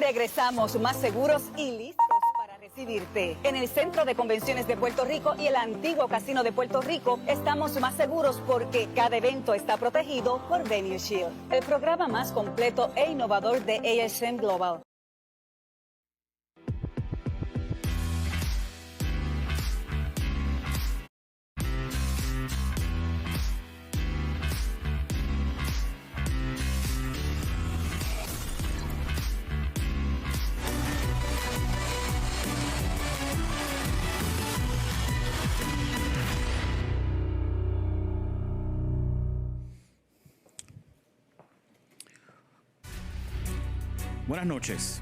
Regresamos más seguros y listos para recibirte. En el Centro de Convenciones de Puerto Rico y el antiguo Casino de Puerto Rico estamos más seguros porque cada evento está protegido por Venue Shield, el programa más completo e innovador de ASM Global. Buenas noches.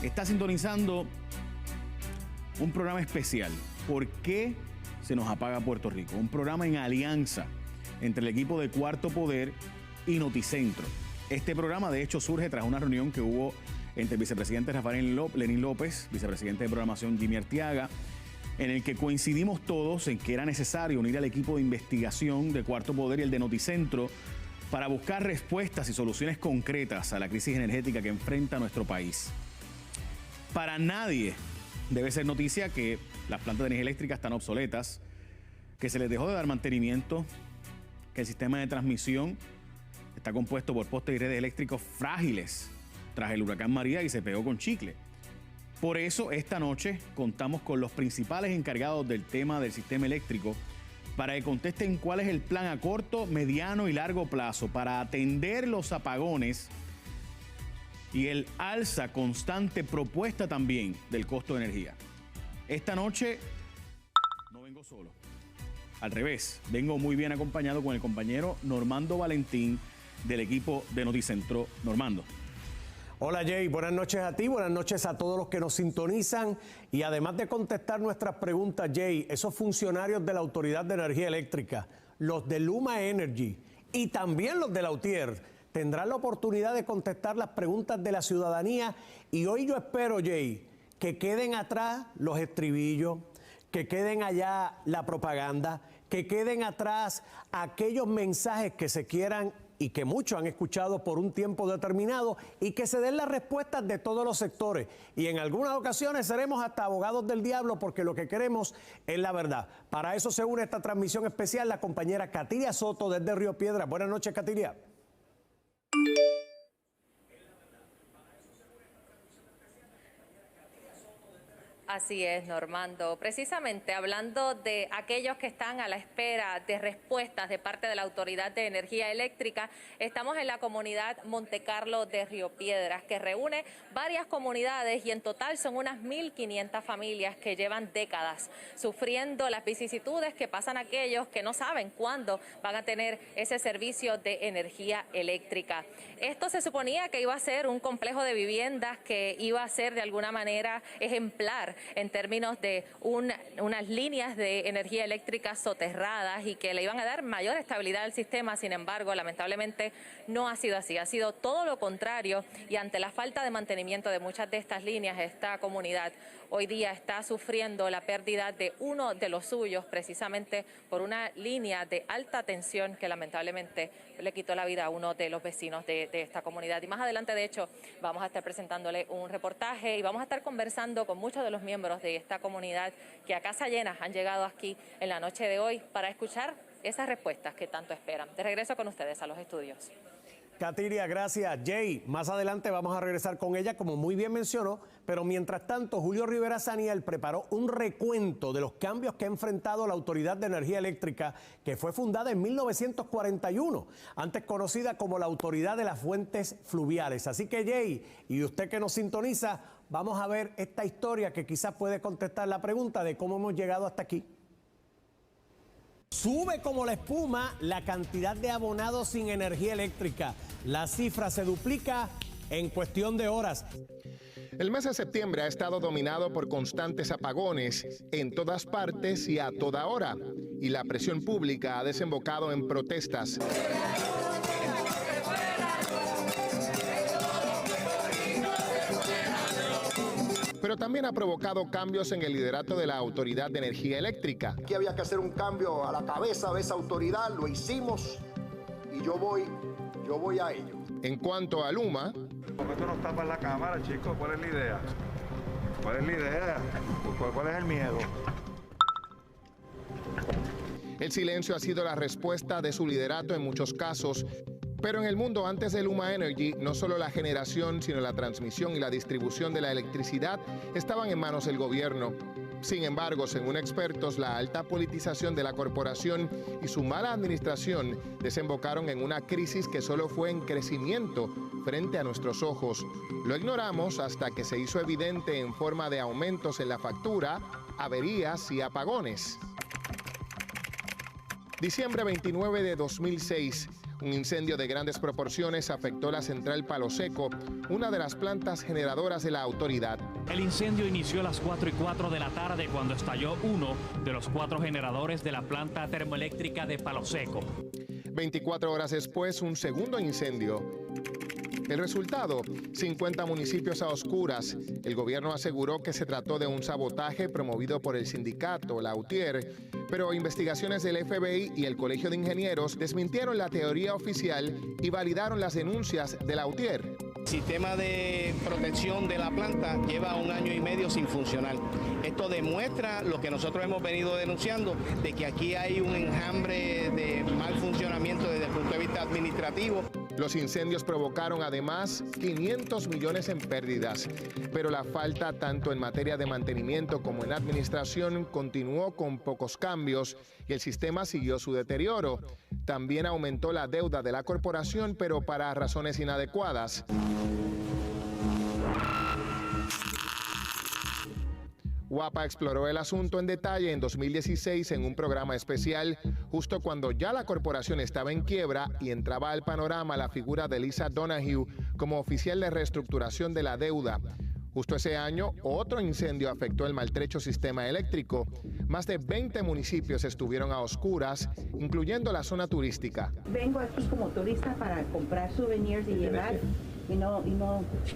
Está sintonizando un programa especial. ¿Por qué se nos apaga Puerto Rico? Un programa en alianza entre el equipo de Cuarto Poder y Noticentro. Este programa, de hecho, surge tras una reunión que hubo entre el vicepresidente Rafael Lenín López, vicepresidente de programación Jimmy Arteaga, en el que coincidimos todos en que era necesario unir al equipo de investigación de Cuarto Poder y el de Noticentro para buscar respuestas y soluciones concretas a la crisis energética que enfrenta nuestro país. Para nadie debe ser noticia que las plantas de energía eléctrica están obsoletas, que se les dejó de dar mantenimiento, que el sistema de transmisión está compuesto por postes y redes eléctricos frágiles tras el huracán María y se pegó con chicle. Por eso, esta noche contamos con los principales encargados del tema del sistema eléctrico para que contesten cuál es el plan a corto, mediano y largo plazo para atender los apagones y el alza constante propuesta también del costo de energía. Esta noche no vengo solo. Al revés, vengo muy bien acompañado con el compañero Normando Valentín del equipo de Noticentro. Normando. Hola Jay, buenas noches a ti, buenas noches a todos los que nos sintonizan y además de contestar nuestras preguntas, Jay, esos funcionarios de la Autoridad de Energía Eléctrica, los de Luma Energy y también los de la UTIER tendrán la oportunidad de contestar las preguntas de la ciudadanía y hoy yo espero, Jay, que queden atrás los estribillos, que queden allá la propaganda, que queden atrás aquellos mensajes que se quieran y que muchos han escuchado por un tiempo determinado y que se den las respuestas de todos los sectores. Y en algunas ocasiones seremos hasta abogados del diablo porque lo que queremos es la verdad. Para eso se une esta transmisión especial la compañera Katiria Soto desde Río Piedras. Buenas noches, Katiria. Así es, Normando. Precisamente hablando de aquellos que están a la espera de respuestas de parte de la Autoridad de Energía Eléctrica, estamos en la comunidad Montecarlo de Río Piedras, que reúne varias comunidades y en total son unas 1.500 familias que llevan décadas sufriendo las vicisitudes que pasan aquellos que no saben cuándo van a tener ese servicio de energía eléctrica. Esto se suponía que iba a ser un complejo de viviendas que iba a ser de alguna manera ejemplar en términos de unas líneas de energía eléctrica soterradas y que le iban a dar mayor estabilidad al sistema. Sin embargo, lamentablemente no ha sido así, ha sido todo lo contrario y ante la falta de mantenimiento de muchas de estas líneas, esta comunidad hoy día está sufriendo la pérdida de uno de los suyos precisamente por una línea de alta tensión que lamentablemente le quitó la vida a uno de los vecinos de esta comunidad. Y más adelante, de hecho, vamos a estar presentándole un reportaje y vamos a estar conversando con muchos de los miembros de esta comunidad que a casa llena han llegado aquí en la noche de hoy para escuchar esas respuestas que tanto esperan. De regreso con ustedes a los estudios. Katiria, gracias. Jay, más adelante vamos a regresar con ella, como muy bien mencionó, pero mientras tanto, Julio Rivera Saniel preparó un recuento de los cambios que ha enfrentado la Autoridad de Energía Eléctrica, que fue fundada en 1941, antes conocida como la Autoridad de las Fuentes Fluviales. Así que, Jay, y usted que nos sintoniza, vamos a ver esta historia que quizás puede contestar la pregunta de cómo hemos llegado hasta aquí. Sube como la espuma la cantidad de abonados sin energía eléctrica. La cifra se duplica en cuestión de horas. El mes de septiembre ha estado dominado por constantes apagones en todas partes y a toda hora, y la presión pública ha desembocado en protestas. Pero también ha provocado cambios en el liderato de la Autoridad de Energía Eléctrica. Aquí había que hacer un cambio a la cabeza de esa autoridad, lo hicimos y yo voy a ello. En cuanto a Luma, ¿Por qué tú no tapas la cámara, chicos? ¿Cuál es la idea? ¿Cuál es la idea? ¿Cuál es el miedo? El silencio ha sido la respuesta de su liderato en muchos casos, pero en el mundo antes de Luma Energy, no solo la generación, sino la transmisión y la distribución de la electricidad estaban en manos del gobierno. Sin embargo, según expertos, la alta politización de la corporación y su mala administración desembocaron en una crisis que solo fue en crecimiento frente a nuestros ojos. Lo ignoramos hasta que se hizo evidente en forma de aumentos en la factura, averías y apagones. Diciembre 29 de 2006, un incendio de grandes proporciones afectó la central Palo Seco, una de las plantas generadoras de la autoridad. El incendio inició a las 4:04 de la tarde cuando estalló uno de los 4 generadores de la planta termoeléctrica de Palo Seco. 24 horas después, un segundo incendio. El resultado, 50 municipios a oscuras. El gobierno aseguró que se trató de un sabotaje promovido por el sindicato, la UTIER, pero investigaciones del FBI y el Colegio de Ingenieros desmintieron la teoría oficial y validaron las denuncias de la UTIER. El sistema de protección de la planta lleva 1 año y medio sin funcionar. Esto demuestra lo que nosotros hemos venido denunciando, de que aquí hay un enjambre de mal funcionamiento desde el punto de vista administrativo. Los incendios provocaron además 500 millones en pérdidas, pero la falta tanto en materia de mantenimiento como en administración continuó con pocos cambios y el sistema siguió su deterioro. También aumentó la deuda de la corporación, pero para razones inadecuadas. WAPA exploró el asunto en detalle en 2016 en un programa especial, justo cuando ya la corporación estaba en quiebra y entraba al panorama la figura de Lisa Donahue como oficial de reestructuración de la deuda. Justo ese año, otro incendio afectó el maltrecho sistema eléctrico. Más de 20 municipios estuvieron a oscuras, incluyendo la zona turística. Vengo aquí como turista para comprar souvenirs y llevar, y no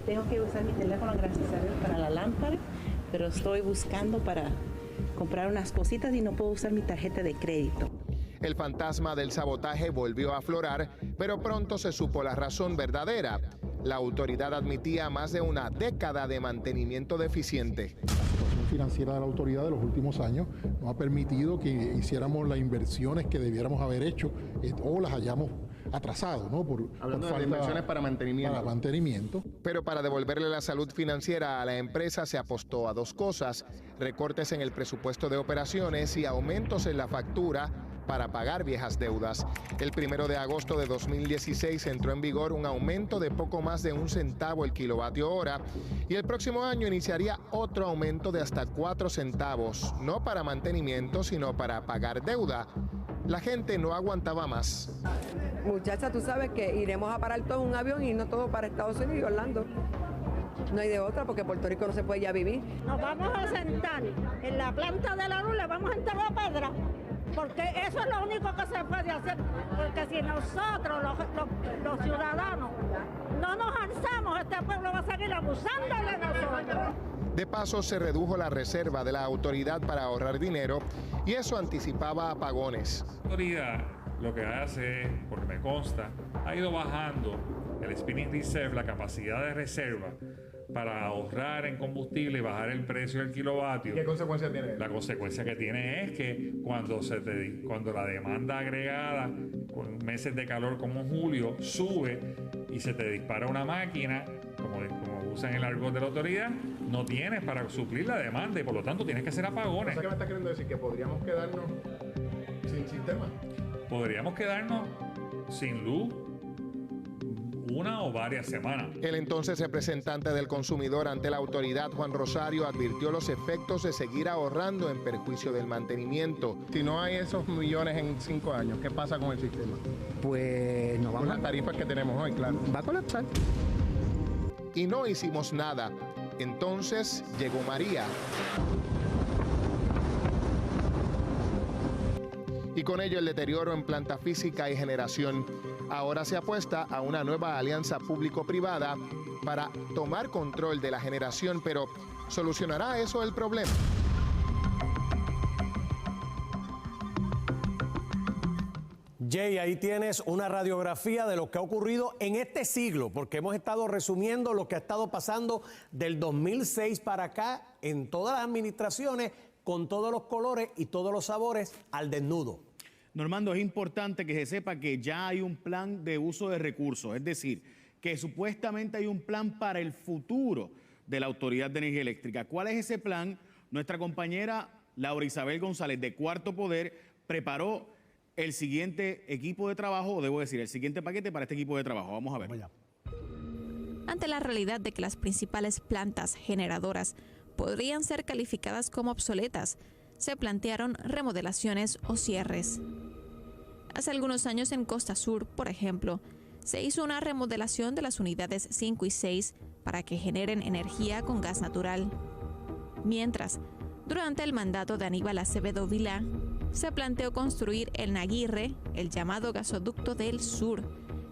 tengo que usar mi teléfono, gracias a Dios, para la lámpara, pero estoy buscando para comprar unas cositas y no puedo usar mi tarjeta de crédito. El fantasma del sabotaje volvió a aflorar, pero pronto se supo la razón verdadera. La autoridad admitía más de una década de mantenimiento deficiente. La situación financiera de la autoridad de los últimos años nos ha permitido que hiciéramos las inversiones que debiéramos haber hecho o las hayamos atrasado, ¿no? Hablando de inversiones para mantenimiento. Para mantenimiento. Pero para devolverle la salud financiera a la empresa se apostó a dos cosas: recortes en el presupuesto de operaciones y aumentos en la factura para pagar viejas deudas. El 1 de agosto de 2016 entró en vigor un aumento de poco más de 1 centavo el kilovatio hora y el próximo año iniciaría otro aumento de hasta 4 centavos, no para mantenimiento, sino para pagar deuda. La gente no aguantaba más. Muchacha, tú sabes que iremos a parar todo en un avión y no todo para Estados Unidos y Orlando. No hay de otra porque Puerto Rico no se puede ya vivir. Nos vamos a sentar en la planta de la luz, le vamos a enterrar piedra, porque eso es lo único que se puede hacer. Porque si nosotros, los ciudadanos, no nos alzamos, este pueblo va a seguir abusando de nosotros. De paso, se redujo la reserva de la autoridad para ahorrar dinero y eso anticipaba apagones. La autoridad lo que hace, porque me consta, ha ido bajando el spinning reserve, la capacidad de reserva, para ahorrar en combustible y bajar el precio del kilovatio. ¿Qué consecuencia tiene? La consecuencia que tiene es que cuando la demanda agregada con meses de calor como julio sube y se te dispara una máquina, como usan el argot de la autoridad, no tienes para suplir la demanda y por lo tanto tienes que hacer apagones. ¿Qué me está queriendo decir? ¿Que podríamos quedarnos sin sistema? Podríamos quedarnos sin luz 1 o varias semanas. El entonces representante del consumidor ante la autoridad, Juan Rosario, advirtió los efectos de seguir ahorrando en perjuicio del mantenimiento. Si no hay esos millones en 5 años, ¿qué pasa con el sistema? Pues no vamos. Con las tarifas que tenemos hoy, claro. Va a colapsar. Y no hicimos nada. Entonces llegó María. Y con ello el deterioro en planta física y generación. Ahora se apuesta a una nueva alianza público-privada para tomar control de la generación, pero ¿solucionará eso el problema? Jay, ahí tienes una radiografía de lo que ha ocurrido en este siglo, porque hemos estado resumiendo lo que ha estado pasando del 2006 para acá en todas las administraciones, con todos los colores y todos los sabores al desnudo. Normando, es importante que se sepa que ya hay un plan de uso de recursos, es decir, que supuestamente hay un plan para el futuro de la Autoridad de Energía Eléctrica. ¿Cuál es ese plan? Nuestra compañera Laura Isabel González de Cuarto Poder preparó el siguiente equipo de trabajo, o debo decir, el siguiente paquete para este equipo de trabajo. Vamos a ver. Ante la realidad de que las principales plantas generadoras podrían ser calificadas como obsoletas, se plantearon remodelaciones o cierres. Hace algunos años en Costa Sur, por ejemplo, se hizo una remodelación de las unidades 5 y 6 para que generen energía con gas natural. Mientras, durante el mandato de Aníbal Acevedo Vilá, se planteó construir en Aguirre el llamado gasoducto del Sur,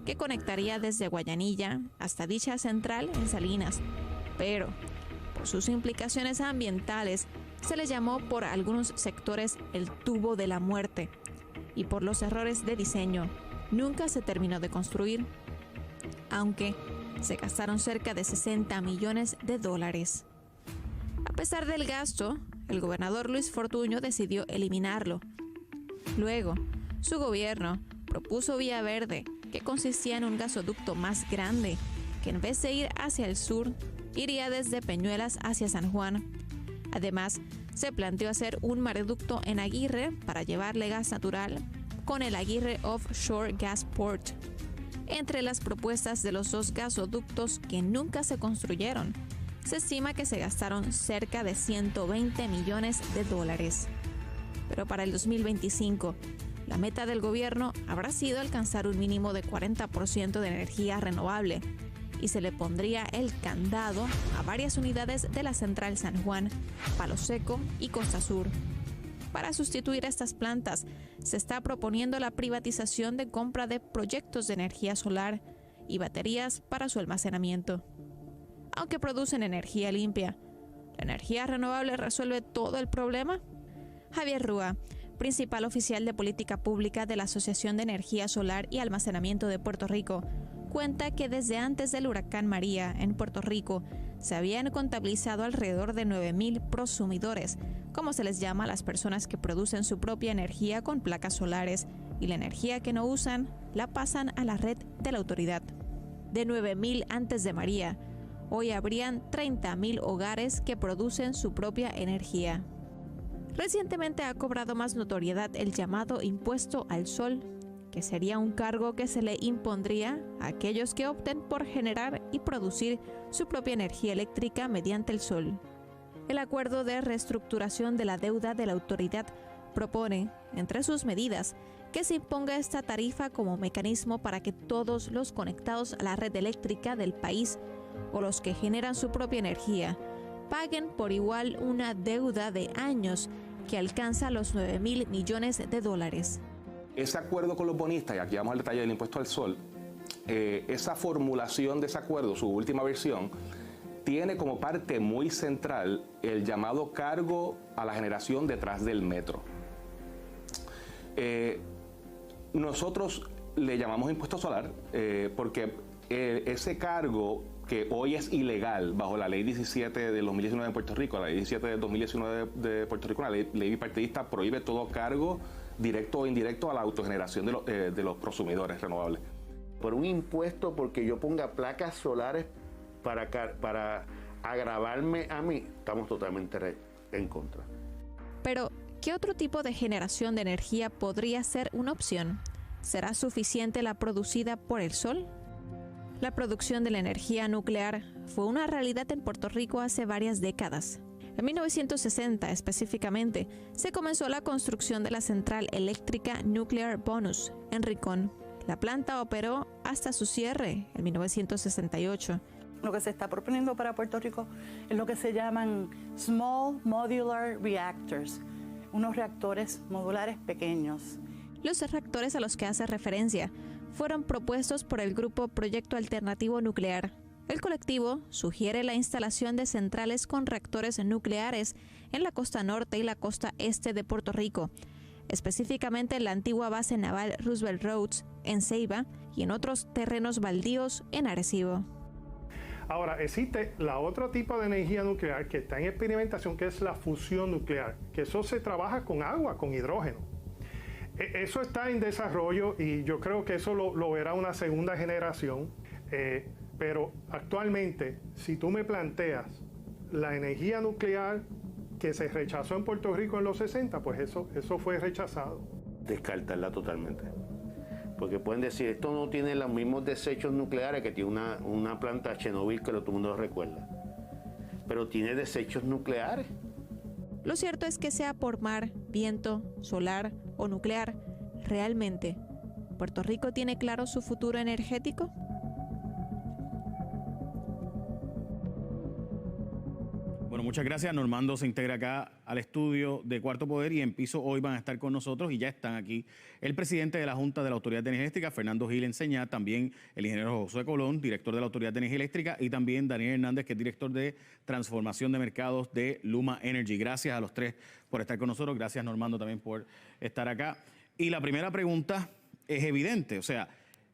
que conectaría desde Guayanilla hasta dicha central en Salinas, pero por sus implicaciones ambientales se le llamó por algunos sectores el tubo de la muerte, y por los errores de diseño nunca se terminó de construir, aunque se gastaron cerca de $60 millones. A pesar del gasto, el gobernador Luis Fortuño decidió eliminarlo. Luego, su gobierno propuso Vía Verde, que consistía en un gasoducto más grande, que en vez de ir hacia el sur, iría desde Peñuelas hacia San Juan. Además, se planteó hacer un mareducto en Aguirre para llevarle gas natural con el Aguirre Offshore Gas Port. Entre las propuestas de los dos gasoductos que nunca se construyeron, se estima que se gastaron cerca de $120 millones. Pero para el 2025, la meta del gobierno habrá sido alcanzar un mínimo de 40% de energía renovable, y se le pondría el candado a varias unidades de la Central San Juan, Palo Seco y Costa Sur. Para sustituir estas plantas, se está proponiendo la privatización de compra de proyectos de energía solar y baterías para su almacenamiento. Aunque producen energía limpia, ¿la energía renovable resuelve todo el problema? Javier Rúa, principal oficial de política pública de la Asociación de Energía Solar y Almacenamiento de Puerto Rico, cuenta que desde antes del huracán María en Puerto Rico se habían contabilizado alrededor de 9,000 prosumidores, como se les llama a las personas que producen su propia energía con placas solares, y la energía que no usan la pasan a la red de la autoridad. De 9,000 antes de María, hoy habrían 30,000 hogares que producen su propia energía. Recientemente ha cobrado más notoriedad el llamado impuesto al sol, que sería un cargo que se le impondría a aquellos que opten por generar y producir su propia energía eléctrica mediante el sol. El acuerdo de reestructuración de la deuda de la autoridad propone, entre sus medidas, que se imponga esta tarifa como mecanismo para que todos los conectados a la red eléctrica del país o los que generan su propia energía paguen por igual una deuda de años que alcanza los $9,000 millones. Ese acuerdo con los bonistas, y aquí vamos al detalle del impuesto al sol, esa formulación de ese acuerdo, su última versión, tiene como parte muy central el llamado cargo a la generación detrás del metro. Nosotros le llamamos impuesto solar porque ese cargo, que hoy es ilegal bajo la ley 17 del 2019 de Puerto Rico, la ley 17 del 2019 de Puerto Rico, una ley bipartidista, prohíbe todo cargo directo o indirecto a la autogeneración de los prosumidores renovables. Por un impuesto porque yo ponga placas solares para agravarme a mí, estamos totalmente en contra. Pero, ¿qué otro tipo de generación de energía podría ser una opción? ¿Será suficiente la producida por el sol? La producción de la energía nuclear fue una realidad en Puerto Rico hace varias décadas. En 1960 específicamente, se comenzó la construcción de la central eléctrica Nuclear Bonus en Rincón. La planta operó hasta su cierre en 1968. Lo que se está proponiendo para Puerto Rico es lo que se llaman Small Modular Reactors, unos reactores modulares pequeños. Los reactores a los que hace referencia fueron propuestos por el grupo Proyecto Alternativo Nuclear. El colectivo sugiere la instalación de centrales con reactores nucleares en la costa norte y la costa este de Puerto Rico, específicamente en la antigua base naval Roosevelt Roads, en Ceiba, y en otros terrenos baldíos en Arecibo. Ahora, existe la otro tipo de energía nuclear que está en experimentación, que es la fusión nuclear, que eso se trabaja con agua, con hidrógeno. Eso está en desarrollo y yo creo que eso lo verá una segunda generación, pero actualmente, si tú me planteas la energía nuclear que se rechazó en Puerto Rico en los 60, pues eso fue rechazado. Descartarla totalmente. Porque pueden decir, esto no tiene los mismos desechos nucleares que tiene una planta Chernobyl, que todo el mundo recuerda. Pero tiene desechos nucleares. Lo cierto es que sea por mar, viento, solar o nuclear, realmente, ¿Puerto Rico tiene claro su futuro energético? Bueno, muchas gracias. Normando se integra acá al estudio de Cuarto Poder y en piso hoy van a estar con nosotros y ya están aquí el presidente de la Junta de la Autoridad de Energía Eléctrica, Fernando Gil Enseñá, también el ingeniero Josué Colón, director de la Autoridad de Energía Eléctrica, y también Daniel Hernández, que es director de Transformación de Mercados de Luma Energy. Gracias a los tres por estar con nosotros. Gracias, Normando, también por estar acá. Y la primera pregunta es evidente, o sea,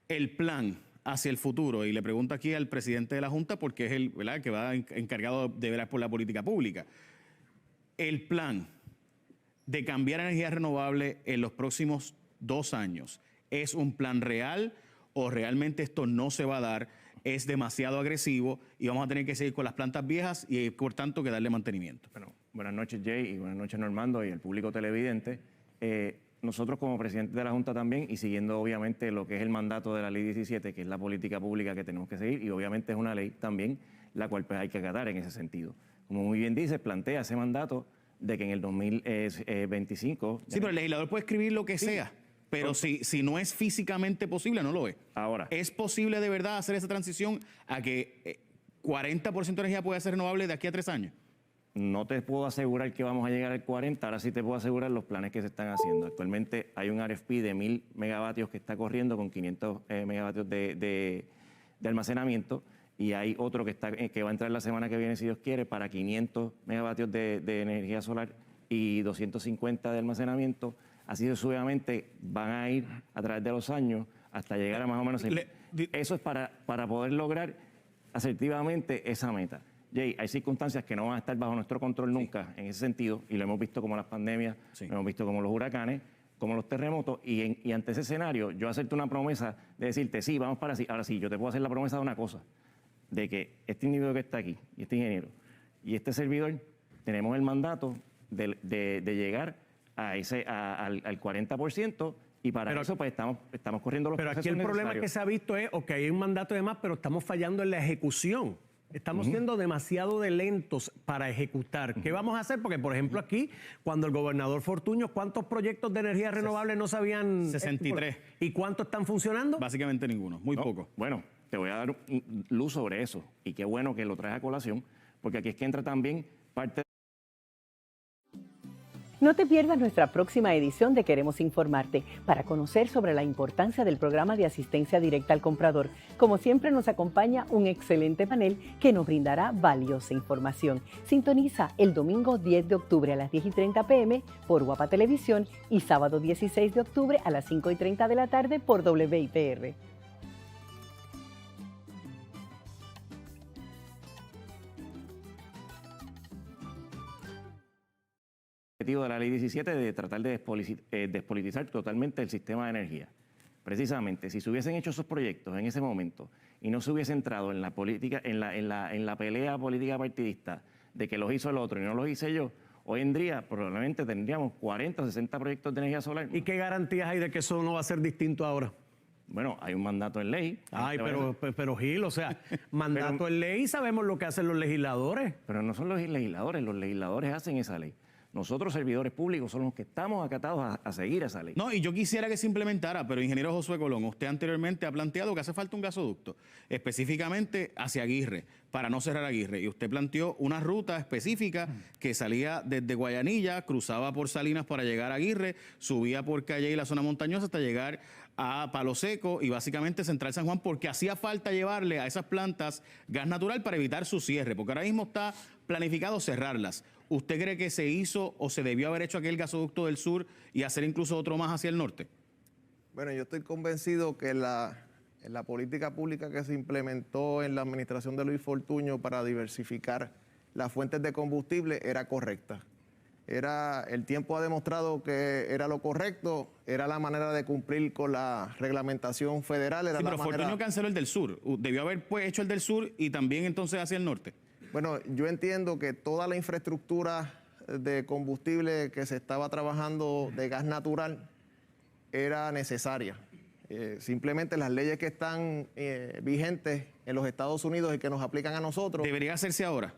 el plan hacia el futuro, y le pregunto aquí al presidente de la Junta porque es el, ¿verdad?, que va encargado de velar por la política pública. El plan de cambiar a energía renovable en los próximos 2 años, ¿es un plan real o realmente esto no se va a dar, es demasiado agresivo y vamos a tener que seguir con las plantas viejas y por tanto que darle mantenimiento? Bueno, buenas noches, Jay, y buenas noches, Normando, y el público televidente. Nosotros como presidente de la Junta también, y siguiendo obviamente lo que es el mandato de la Ley 17, que es la política pública que tenemos que seguir, y obviamente es una ley también la cual pues hay que acatar en ese sentido. Como muy bien dice, plantea ese mandato de que en el 2025... Sí, pero el legislador puede escribir lo que sea, pero si no es físicamente posible, no lo es. Ahora, ¿es posible de verdad hacer esa transición a que 40% de energía pueda ser renovable de aquí a 3 años? No te puedo asegurar que vamos a llegar al 40, ahora sí te puedo asegurar los planes que se están haciendo. Actualmente hay un RFP de 1000 megavatios que está corriendo con 500 megavatios de almacenamiento, y hay otro que va a entrar la semana que viene, si Dios quiere, para 500 megavatios de energía solar y 250 de almacenamiento. Así sucesivamente van a ir a través de los años hasta llegar a más o menos... Eso es para poder lograr asertivamente esa meta. Jay, hay circunstancias que no van a estar bajo nuestro control nunca en ese sentido, y lo hemos visto como las pandemias, lo hemos visto como los huracanes, como los terremotos, y ante ese escenario yo hacerte una promesa de decirte, sí, vamos para así. Ahora sí, yo te puedo hacer la promesa de una cosa, de que este individuo que está aquí, y este ingeniero, y este servidor, tenemos el mandato de llegar a al 40%, y para eso pues estamos corriendo los procesos necesarios. Pero aquí el problema que se ha visto es, ok, hay un mandato de más, pero estamos fallando en la ejecución. Estamos siendo demasiado lentos para ejecutar. ¿Qué vamos a hacer? Porque, por ejemplo, aquí, cuando el gobernador Fortuño, ¿cuántos proyectos de energía renovable no se habían... 63. ¿Y cuántos están funcionando? Básicamente ninguno, muy poco. Bueno, te voy a dar luz sobre eso. Y qué bueno que lo traes a colación, porque aquí es que entra también parte... No te pierdas nuestra próxima edición de Queremos Informarte para conocer sobre la importancia del programa de asistencia directa al comprador. Como siempre nos acompaña un excelente panel que nos brindará valiosa información. Sintoniza el domingo 10 de octubre a las 10:30 p.m. por Guapa Televisión y sábado 16 de octubre a las 5:30 de la tarde por WIPR. De la Ley 17 de tratar de despolitizar totalmente el sistema de energía. Precisamente, si se hubiesen hecho esos proyectos en ese momento y no se hubiese entrado en la política, en la pelea política partidista de que los hizo el otro y no los hice yo, hoy en día probablemente tendríamos 40 o 60 proyectos de energía solar. ¿Y qué garantías hay de que eso no va a ser distinto ahora? Bueno, hay un mandato en ley. Ay, pero Gil, o sea, mandato en ley, sabemos lo que hacen los legisladores. Pero no son los legisladores hacen esa ley. Nosotros, servidores públicos, somos los que estamos acatados a seguir esa ley. No, y yo quisiera que se implementara, pero ingeniero Josué Colón, usted anteriormente ha planteado que hace falta un gasoducto, específicamente hacia Aguirre, para no cerrar Aguirre. Y usted planteó una ruta específica que salía desde Guayanilla, cruzaba por Salinas para llegar a Aguirre, subía por Calle y la zona montañosa hasta llegar a Palo Seco y básicamente Central San Juan, porque hacía falta llevarle a esas plantas gas natural para evitar su cierre, porque ahora mismo está planificado cerrarlas. ¿Usted cree que se hizo o se debió haber hecho aquel gasoducto del sur y hacer incluso otro más hacia el norte? Bueno, yo estoy convencido que la política pública que se implementó en la administración de Luis Fortuño para diversificar las fuentes de combustible era correcta. El tiempo ha demostrado que era lo correcto, era la manera de cumplir con la reglamentación federal. Sí, pero Fortuño canceló el del sur. Debió haber hecho el del sur y también entonces hacia el norte. Bueno, yo entiendo que toda la infraestructura de combustible que se estaba trabajando de gas natural era necesaria. Simplemente las leyes que están vigentes en los Estados Unidos y que nos aplican a nosotros... ¿Debería hacerse ahora,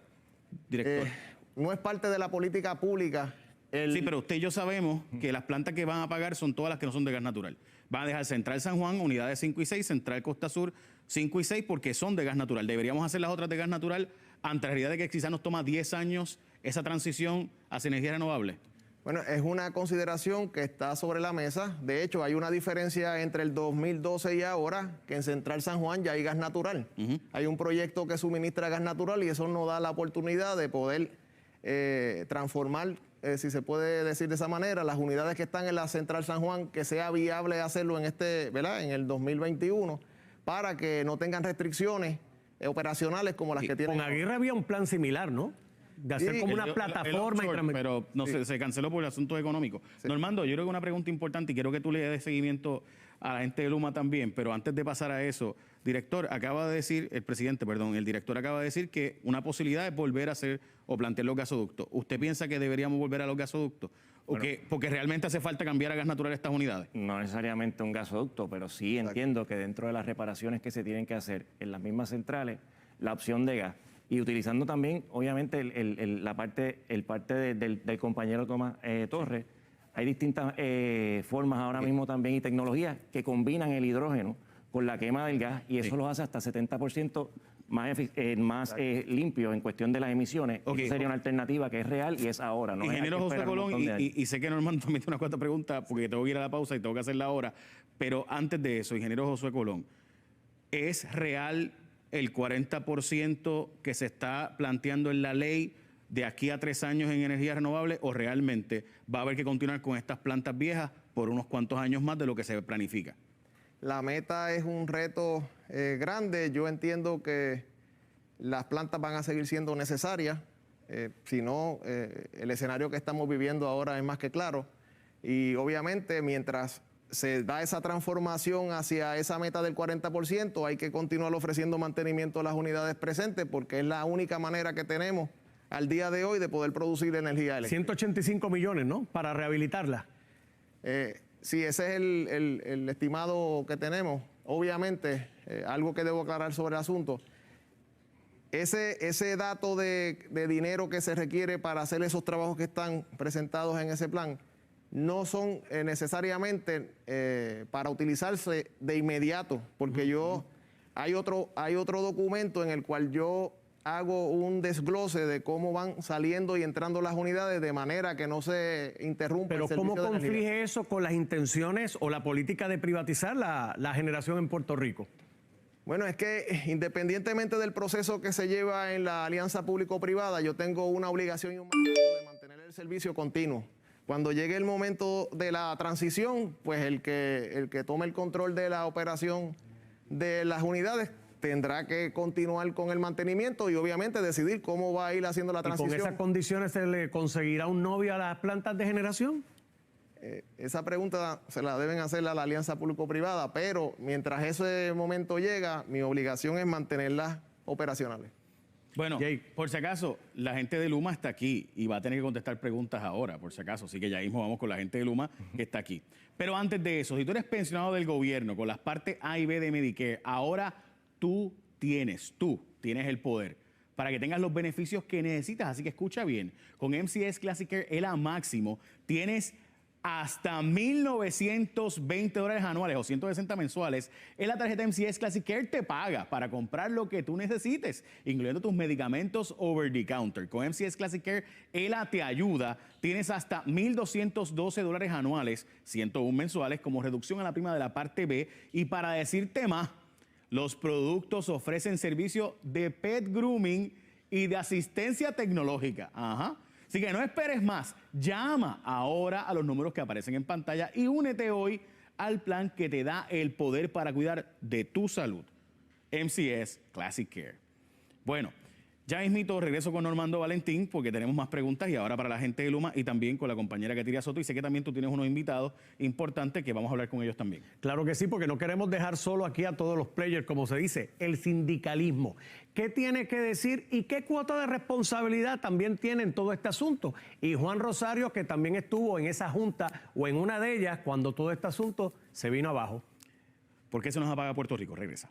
director? No es parte de la política pública. Sí, pero usted y yo sabemos que las plantas que van a pagar son todas las que no son de gas natural. Van a dejar Central San Juan, unidades 5 y 6, Central Costa Sur 5 y 6, porque son de gas natural. Deberíamos hacer las otras de gas natural ante la realidad de que quizás nos toma 10 años esa transición hacia energía renovable. Bueno, es una consideración que está sobre la mesa. De hecho, hay una diferencia entre el 2012 y ahora, que en Central San Juan ya hay gas natural. Hay un proyecto que suministra gas natural y eso nos da la oportunidad de poder transformar, si se puede decir de esa manera, las unidades que están en la Central San Juan, que sea viable hacerlo en en el 2021, para que no tengan restricciones operacionales como las que tienen. Con Aguirre había un plan similar, ¿no? De hacer como una plataforma. Pero no se canceló por el asunto económico. Normando, yo creo que una pregunta importante y quiero que tú le des seguimiento a la gente de Luma también, pero antes de pasar a eso, director, el director acaba de decir que una posibilidad es volver a hacer o plantear los gasoductos. ¿Usted piensa que deberíamos volver a los gasoductos? Porque realmente hace falta cambiar a gas natural estas unidades. No necesariamente un gasoducto, pero sí entiendo que dentro de las reparaciones que se tienen que hacer en las mismas centrales, la opción de gas. Y utilizando también, obviamente, la parte del compañero Tomás Torres, hay distintas formas ahora mismo también y tecnologías que combinan el hidrógeno con la quema del gas y eso los hace hasta 70% más limpio en cuestión de las emisiones. Eso sería una alternativa que es real y es ahora. ¿No? Ingeniero Josué Colón, y sé que Normando también tiene una cuarta pregunta porque tengo que ir a la pausa y tengo que hacerla ahora, pero antes de eso, ingeniero Josué Colón, ¿es real el 40% que se está planteando en la ley de aquí a 3 años en energía renovable o realmente va a haber que continuar con estas plantas viejas por unos cuantos años más de lo que se planifica? La meta es un reto grande. Yo entiendo que las plantas van a seguir siendo necesarias. Si no, el escenario que estamos viviendo ahora es más que claro. Y obviamente mientras se da esa transformación hacia esa meta del 40%, hay que continuar ofreciendo mantenimiento a las unidades presentes porque es la única manera que tenemos al día de hoy de poder producir energía eléctrica. 185 millones, ¿no? Para rehabilitarla. Sí, ese es el estimado que tenemos. Obviamente, algo que debo aclarar sobre el asunto, ese dato de dinero que se requiere para hacer esos trabajos que están presentados en ese plan, no son necesariamente para utilizarse de inmediato, porque hay otro documento en el cual yo hago un desglose de cómo van saliendo y entrando las unidades de manera que no se interrumpa el servicio de energía. Pero ¿cómo conflige eso con las intenciones o la política de privatizar la generación en Puerto Rico? Bueno, es que independientemente del proceso que se lleva en la alianza público-privada, yo tengo una obligación y un mandato de mantener el servicio continuo. Cuando llegue el momento de la transición, pues el que tome el control de la operación de las unidades tendrá que continuar con el mantenimiento y obviamente decidir cómo va a ir haciendo la transición. ¿Y con esas condiciones se le conseguirá un novio a las plantas de generación? Esa pregunta se la deben hacer a la alianza público-privada, pero mientras ese momento llega, mi obligación es mantenerlas operacionales. Bueno, por si acaso, la gente de Luma está aquí y va a tener que contestar preguntas ahora, por si acaso. Así que ya mismo vamos con la gente de Luma que está aquí. Pero antes de eso, si tú eres pensionado del gobierno con las partes A y B de Medicare, ahora tú tienes el poder para que tengas los beneficios que necesitas. Así que escucha bien, con MCS Classic Care, el A máximo, tienes hasta $1,920 anuales o 160 mensuales en la tarjeta MCS Classic Care te paga para comprar lo que tú necesites, incluyendo tus medicamentos over the counter. Con MCS Classic Care, ELA te ayuda. Tienes hasta $1,212 anuales, 101 mensuales, como reducción a la prima de la parte B. Y para decirte más, los productos ofrecen servicio de pet grooming y de asistencia tecnológica. Ajá. Así que no esperes más, llama ahora a los números que aparecen en pantalla y únete hoy al plan que te da el poder para cuidar de tu salud. MCS Classic Care. Bueno, ya mismito regreso con Normando Valentín porque tenemos más preguntas y ahora para la gente de Luma y también con la compañera Katiria Soto, y sé que también tú tienes unos invitados importantes que vamos a hablar con ellos también. Claro que sí, porque no queremos dejar solo aquí a todos los players, como se dice, el sindicalismo. ¿Qué tiene que decir y qué cuota de responsabilidad también tiene en todo este asunto? Y Juan Rosario, que también estuvo en esa junta o en una de ellas cuando todo este asunto se vino abajo. ¿Por qué se nos apaga Puerto Rico? Regresa.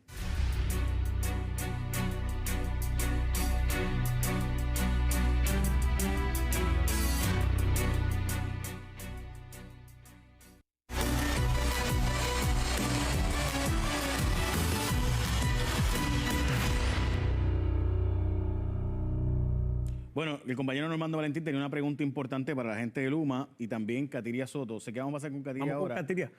Bueno, el compañero Normando Valentín tenía una pregunta importante para la gente de Luma y también Katiria Soto. Sé que vamos a pasar con Katiria ahora. Con Katiria.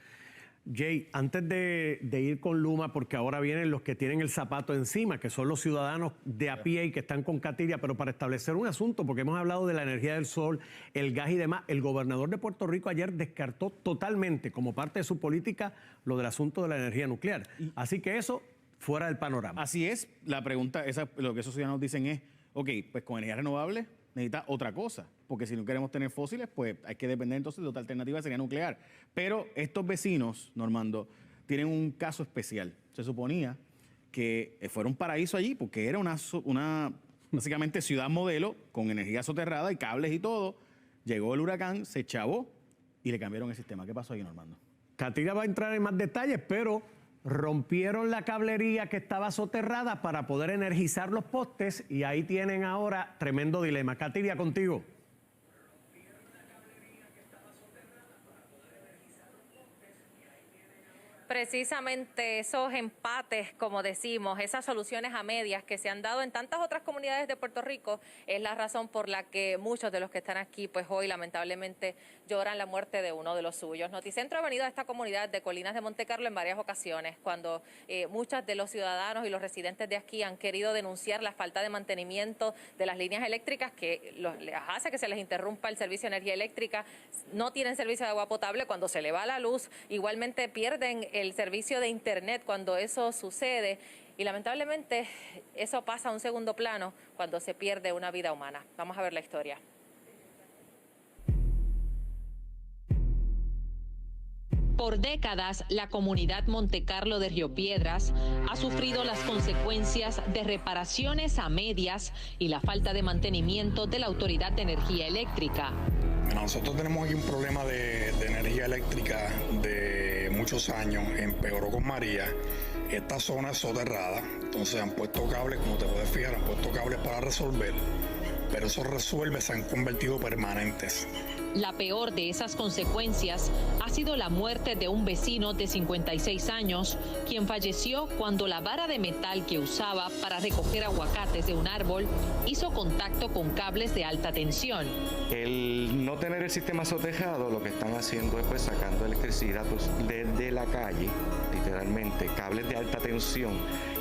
Jay, antes de ir con Luma, porque ahora vienen los que tienen el zapato encima, que son los ciudadanos de a pie y que están con Katiria, pero para establecer un asunto, porque hemos hablado de la energía del sol, el gas y demás, el gobernador de Puerto Rico ayer descartó totalmente, como parte de su política, lo del asunto de la energía nuclear. Así que eso, fuera del panorama. Así es, la pregunta, lo que esos ciudadanos dicen es, ok, pues con energía renovable necesita otra cosa, porque si no queremos tener fósiles, pues hay que depender entonces de otra alternativa, sería nuclear. Pero estos vecinos, Normando, tienen un caso especial. Se suponía que fuera un paraíso allí, porque era una básicamente ciudad modelo, con energía soterrada y cables y todo. Llegó el huracán, se chavó y le cambiaron el sistema. ¿Qué pasó ahí, Normando? Katiria va a entrar en más detalles, pero rompieron la cablería que estaba soterrada para poder energizar los postes y ahí tienen ahora tremendo dilema. Katiria, contigo. Precisamente esos empates, como decimos, esas soluciones a medias que se han dado en tantas otras comunidades de Puerto Rico, es la razón por la que muchos de los que están aquí, pues hoy lamentablemente lloran la muerte de uno de los suyos. Noticentro ha venido a esta comunidad de Colinas de Montecarlo en varias ocasiones, cuando muchos de los ciudadanos y los residentes de aquí han querido denunciar la falta de mantenimiento de las líneas eléctricas que les hace que se les interrumpa el servicio de energía eléctrica, no tienen servicio de agua potable cuando se le va la luz, igualmente pierden el servicio de internet cuando eso sucede y lamentablemente eso pasa a un segundo plano cuando se pierde una vida humana. Vamos a ver la historia. Por décadas, la comunidad Montecarlo de Río Piedras ha sufrido las consecuencias de reparaciones a medias y la falta de mantenimiento de la Autoridad de Energía Eléctrica. Nosotros tenemos aquí un problema de energía eléctrica de muchos años, empeoró con María. Esta zona es soterrada, entonces han puesto cables, como te puedes fijar, han puesto cables para resolver, pero esos resuelves se han convertido permanentes. La peor de esas consecuencias ha sido la muerte de un vecino de 56 años, quien falleció cuando la vara de metal que usaba para recoger aguacates de un árbol hizo contacto con cables de alta tensión. El no tener el sistema soterrado, lo que están haciendo es pues sacando electricidad desde la calle, literalmente, cables de alta tensión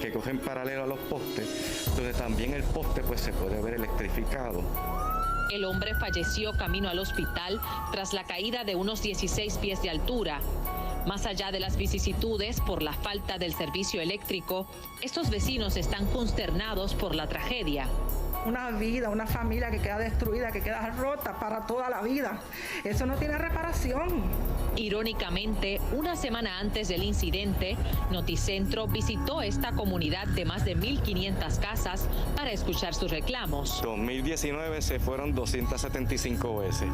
que cogen paralelo a los postes, donde también el poste pues se puede ver electrificado. El hombre falleció camino al hospital tras la caída de unos 16 pies de altura. Más allá de las vicisitudes por la falta del servicio eléctrico, estos vecinos están consternados por la tragedia. Una vida, una familia que queda destruida, que queda rota para toda la vida. Eso no tiene reparación. Irónicamente, una semana antes del incidente, Noticentro visitó esta comunidad de más de 1.500 casas para escuchar sus reclamos. En 2019 se fueron 275 veces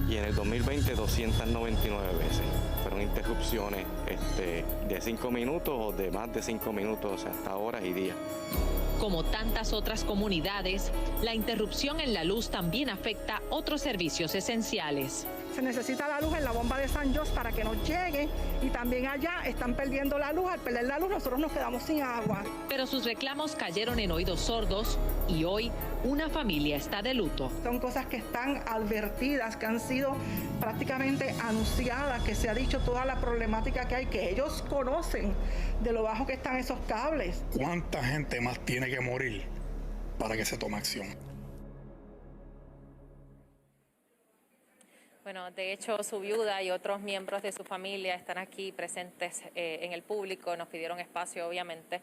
y en el 2020 299 veces. Fueron interrupciones de 5 minutos o de más de 5 minutos, o sea, hasta horas y días. Como tantas otras comunidades, la interrupción en la luz también afecta otros servicios esenciales. se necesita la luz en la bomba de San Jorge para que nos llegue, y también allá están perdiendo la luz. Al perder la luz nosotros nos quedamos sin agua. Pero sus reclamos cayeron en oídos sordos y hoy una familia está de luto. Son cosas que están advertidas, que han sido prácticamente anunciadas, que se ha dicho toda la problemática que hay, que ellos conocen de lo bajo que están esos cables. ¿Cuánta gente más tiene que morir para que se tome acción? Bueno, de hecho, su viuda y otros miembros de su familia están aquí presentes en el público, nos pidieron espacio, obviamente,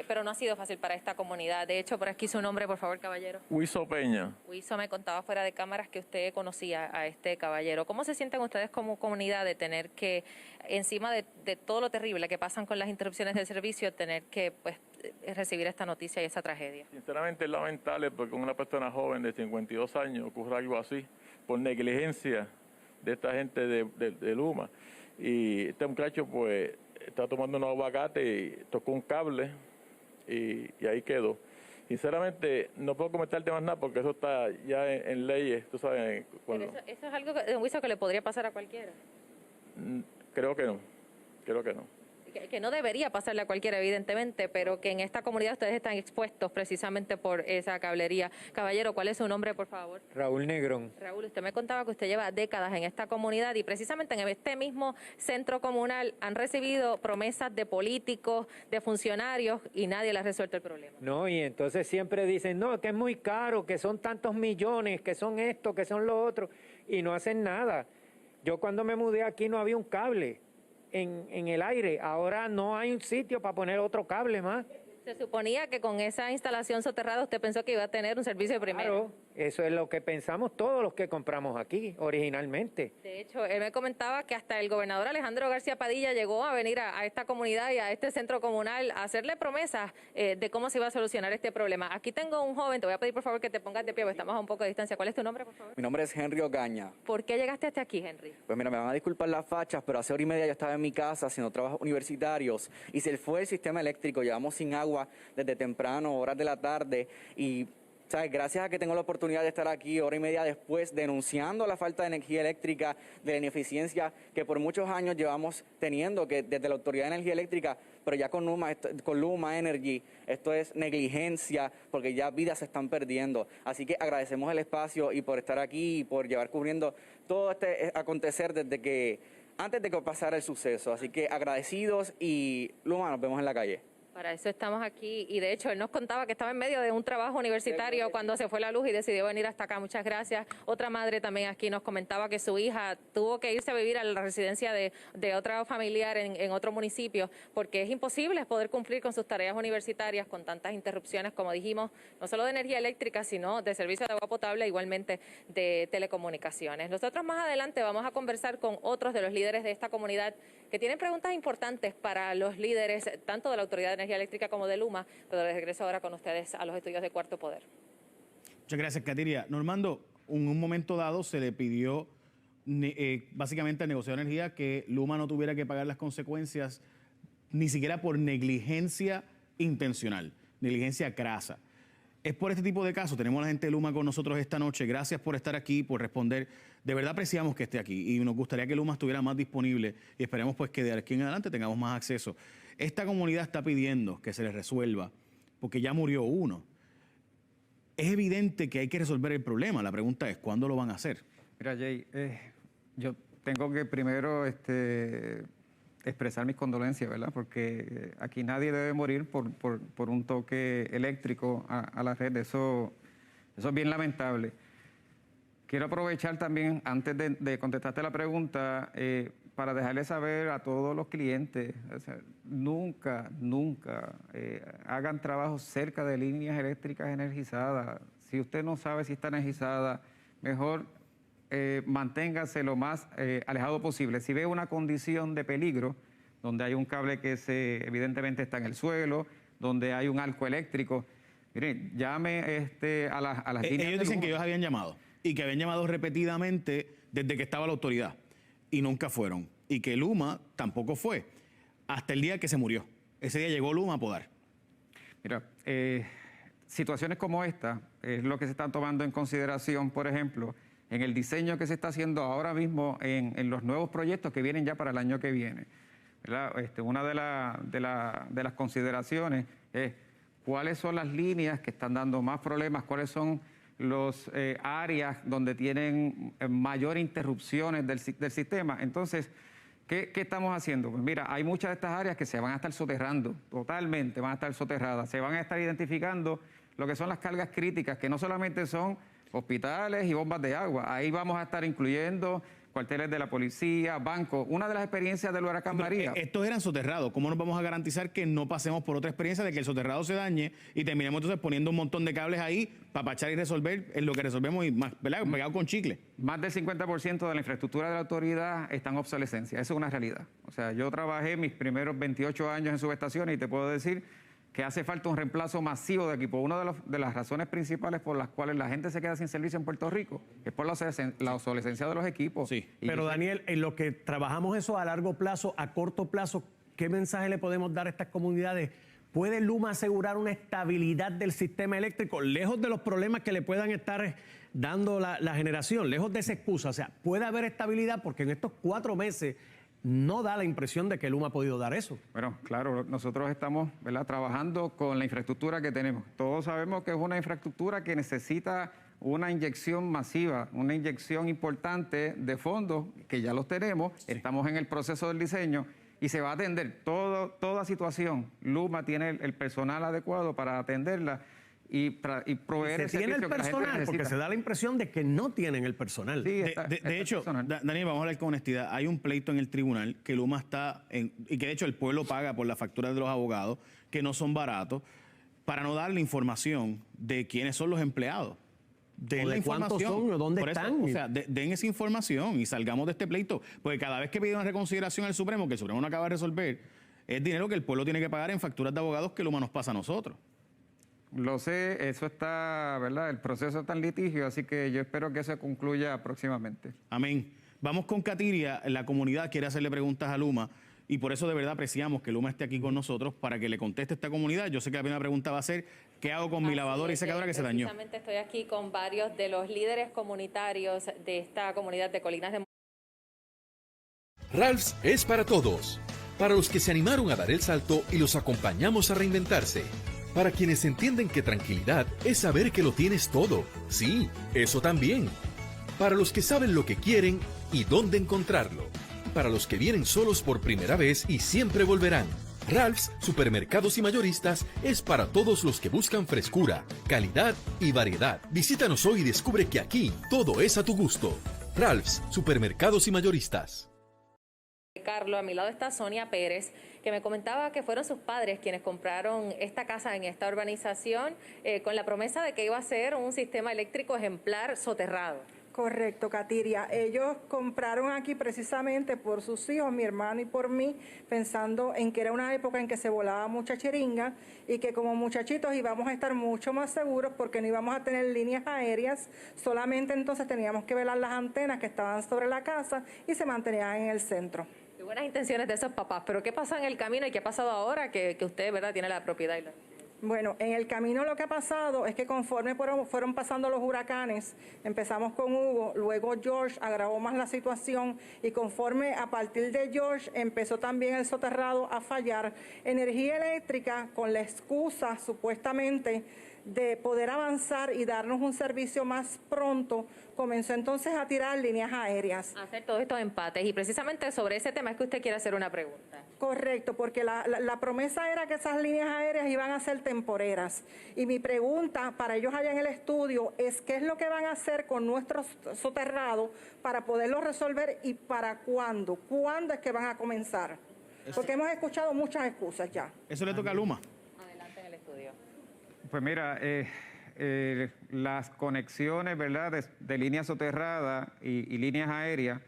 pero no ha sido fácil para esta comunidad. De hecho, por aquí su nombre, por favor, caballero. Huizo Peña. Huizo me contaba fuera de cámaras que usted conocía a este caballero. ¿Cómo se sienten ustedes como comunidad de tener que, encima de todo lo terrible que pasan con las interrupciones del servicio, tener que pues recibir esta noticia y esa tragedia? Sinceramente es lamentable porque una persona joven de 52 años ocurre algo así por negligencia de esta gente de Luma. Y este muchacho pues está tomando un aguacate y tocó un cable y ahí quedó. Sinceramente no puedo comentarte más nada porque eso está ya en leyes, tú sabes. Pero eso es algo que le podría pasar a cualquiera. Creo que no. Que no debería pasarle a cualquiera, evidentemente, pero que en esta comunidad ustedes están expuestos precisamente por esa cablería. Caballero, ¿cuál es su nombre, por favor? Raúl Negrón. Raúl, usted me contaba que usted lleva décadas en esta comunidad y precisamente en este mismo centro comunal han recibido promesas de políticos, de funcionarios y nadie les ha resuelto el problema. No, y entonces siempre dicen, no, que es muy caro, que son tantos millones, que son esto, que son lo otro, y no hacen nada. Yo cuando me mudé aquí no había un cable en el aire, ahora no hay un sitio para poner otro cable más. Se suponía que con esa instalación soterrada usted pensó que iba a tener un servicio de primera. Claro, eso es lo que pensamos todos los que compramos aquí originalmente. De hecho, él me comentaba que hasta el gobernador Alejandro García Padilla llegó a venir a esta comunidad y a este centro comunal a hacerle promesas de cómo se iba a solucionar este problema. Aquí tengo un joven, te voy a pedir por favor que te pongas de pie, porque estamos a un poco de distancia. ¿Cuál es tu nombre, por favor? Mi nombre es Henry Ogaña. ¿Por qué llegaste hasta aquí, Henry? Pues mira, me van a disculpar las fachas, pero hace hora y media yo estaba en mi casa haciendo trabajos universitarios y se fue el sistema eléctrico, llevamos sin agua desde temprano, horas de la tarde y ¿sabes? Gracias a que tengo la oportunidad de estar aquí hora y media después denunciando la falta de energía eléctrica, de la ineficiencia que por muchos años llevamos teniendo, que desde la Autoridad de Energía Eléctrica, pero ya con Luma Energy, esto es negligencia porque ya vidas se están perdiendo. Así que agradecemos el espacio y por estar aquí y por llevar cubriendo todo este acontecer antes de que pasara el suceso. Así que agradecidos y Luma, nos vemos en la calle. Para eso estamos aquí y de hecho él nos contaba que estaba en medio de un trabajo universitario cuando se fue la luz y decidió venir hasta acá. Muchas gracias. Otra madre también aquí nos comentaba que su hija tuvo que irse a vivir a la residencia de otra familiar en otro municipio porque es imposible poder cumplir con sus tareas universitarias con tantas interrupciones, como dijimos, no solo de energía eléctrica, sino de servicio de agua potable, igualmente de telecomunicaciones. Nosotros más adelante vamos a conversar con otros de los líderes de esta comunidad que tienen preguntas importantes para los líderes tanto de la Autoridad de Energía Eléctrica como de Luma, pero les regreso ahora con ustedes a los estudios de Cuarto Poder. Muchas gracias, Katiria. Normando, en un momento dado se le pidió básicamente al negociador de energía que Luma no tuviera que pagar las consecuencias ni siquiera por negligencia intencional, negligencia crasa. Es por este tipo de casos. Tenemos a la gente de Luma con nosotros esta noche. Gracias por estar aquí, por responder. De verdad apreciamos que esté aquí y nos gustaría que Luma estuviera más disponible y esperemos pues que de aquí en adelante tengamos más acceso. Esta comunidad está pidiendo que se les resuelva porque ya murió uno. Es evidente que hay que resolver el problema. La pregunta es, ¿cuándo lo van a hacer? Mira, Jay, yo tengo que primero expresar mis condolencias, ¿verdad? Porque aquí nadie debe morir por un toque eléctrico a la red. Eso es bien lamentable. Quiero aprovechar también, antes de contestarte la pregunta, para dejarles saber a todos los clientes, o sea, nunca hagan trabajos cerca de líneas eléctricas energizadas. Si usted no sabe si está energizada, mejor manténgase lo más alejado posible. Si ve una condición de peligro, donde hay un cable que evidentemente está en el suelo, donde hay un arco eléctrico, miren, llame a las líneas. Ellos dicen que ellos habían llamado y que habían llamado repetidamente desde que estaba la autoridad y nunca fueron. Y que Luma tampoco fue hasta el día que se murió. Ese día llegó Luma a podar. Mira, situaciones como esta es lo que se están tomando en consideración, por ejemplo, en el diseño que se está haciendo ahora mismo en los nuevos proyectos que vienen ya para el año que viene, ¿verdad? Una de las consideraciones es cuáles son las líneas que están dando más problemas, cuáles son los áreas donde tienen mayor interrupciones del sistema. Entonces, ¿qué estamos haciendo? Pues mira, hay muchas de estas áreas que se van a estar soterrando, totalmente van a estar soterradas. Se van a estar identificando lo que son las cargas críticas, que no solamente son hospitales y bombas de agua. Ahí vamos a estar incluyendo cuarteles de la policía, bancos. Una de las experiencias del huracán María. Estos eran soterrados. ¿Cómo nos vamos a garantizar que no pasemos por otra experiencia de que el soterrado se dañe y terminemos entonces poniendo un montón de cables ahí para pachar y resolver en lo que resolvemos y más, ¿verdad? Pegado con chicle? Más del 50% de la infraestructura de la autoridad está en obsolescencia. Eso es una realidad. O sea, yo trabajé mis primeros 28 años en subestaciones y te puedo decir que hace falta un reemplazo masivo de equipo. Una de las razones principales por las cuales la gente se queda sin servicio en Puerto Rico es por la obsolescencia de los equipos. Sí. Pero Daniel, en lo que trabajamos eso a largo plazo, a corto plazo, ¿qué mensaje le podemos dar a estas comunidades? ¿Puede Luma asegurar una estabilidad del sistema eléctrico, lejos de los problemas que le puedan estar dando la generación, lejos de esa excusa? O sea, ¿puede haber estabilidad? Porque en estos 4 meses no da la impresión de que Luma ha podido dar eso. Bueno, claro, nosotros estamos, ¿verdad?, trabajando con la infraestructura que tenemos. Todos sabemos que es una infraestructura que necesita una inyección masiva, una inyección importante de fondos, que ya los tenemos, estamos en el proceso del diseño y se va a atender toda situación. Luma tiene el personal adecuado para atenderla y proveer se tiene el personal, porque se da la impresión de que no tienen el personal. Sí, de hecho, Daniel, vamos a hablar con honestidad. Hay un pleito en el tribunal que Luma está y que de hecho el pueblo paga por las facturas de los abogados, que no son baratos, para no darle información de quiénes son los empleados. Den la información. ¿Cuántos son o dónde están? O sea, den esa información y salgamos de este pleito. Porque cada vez que pide una reconsideración al Supremo, que el Supremo no acaba de resolver, es dinero que el pueblo tiene que pagar en facturas de abogados que Luma nos pasa a nosotros. Lo sé, eso está, ¿verdad? El proceso está en litigio, así que yo espero que se concluya próximamente. Amén. Vamos con Katiria. La comunidad quiere hacerle preguntas a Luma y por eso de verdad apreciamos que Luma esté aquí con nosotros para que le conteste a esta comunidad. Yo sé que la primera pregunta va a ser, ¿qué hago con mi lavadora y secadora que se dañó? Precisamente estoy aquí con varios de los líderes comunitarios de esta comunidad de Colinas de... Ralph's es para todos. Para los que se animaron a dar el salto y los acompañamos a reinventarse. Para quienes entienden que tranquilidad es saber que lo tienes todo. Sí, eso también. Para los que saben lo que quieren y dónde encontrarlo. Para los que vienen solos por primera vez y siempre volverán. Ralph's Supermercados y Mayoristas es para todos los que buscan frescura, calidad y variedad. Visítanos hoy y descubre que aquí todo es a tu gusto. Ralph's Supermercados y Mayoristas. Carlos, a mi lado está Sonia Pérez, que me comentaba que fueron sus padres quienes compraron esta casa en esta urbanización con la promesa de que iba a ser un sistema eléctrico ejemplar soterrado. Correcto, Katiria. Ellos compraron aquí precisamente por sus hijos, mi hermano y por mí, pensando en que era una época en que se volaba mucha chiringa y que como muchachitos íbamos a estar mucho más seguros porque no íbamos a tener líneas aéreas, solamente entonces teníamos que velar las antenas que estaban sobre la casa y se mantenían en el centro. Qué buenas intenciones de esos papás, pero ¿qué pasa en el camino y qué ha pasado ahora que usted, verdad, tiene la propiedad? Bueno, en el camino lo que ha pasado es que conforme fueron pasando los huracanes, empezamos con Hugo, luego George agravó más la situación y conforme a partir de George empezó también el soterrado a fallar. Energía Eléctrica, con la excusa supuestamente de poder avanzar y darnos un servicio más pronto, comenzó entonces a tirar líneas aéreas. A hacer todos estos empates y precisamente sobre ese tema es que usted quiere hacer una pregunta. Correcto, porque la promesa era que esas líneas aéreas iban a ser temporeras. Y mi pregunta para ellos allá en el estudio es qué es lo que van a hacer con nuestro soterrado para poderlo resolver y para cuándo. ¿Cuándo es que van a comenzar? Porque hemos escuchado muchas excusas ya. Eso le toca a Luma. Adelante en el estudio. Pues mira, las conexiones, ¿verdad?, de líneas soterradas y líneas aéreas,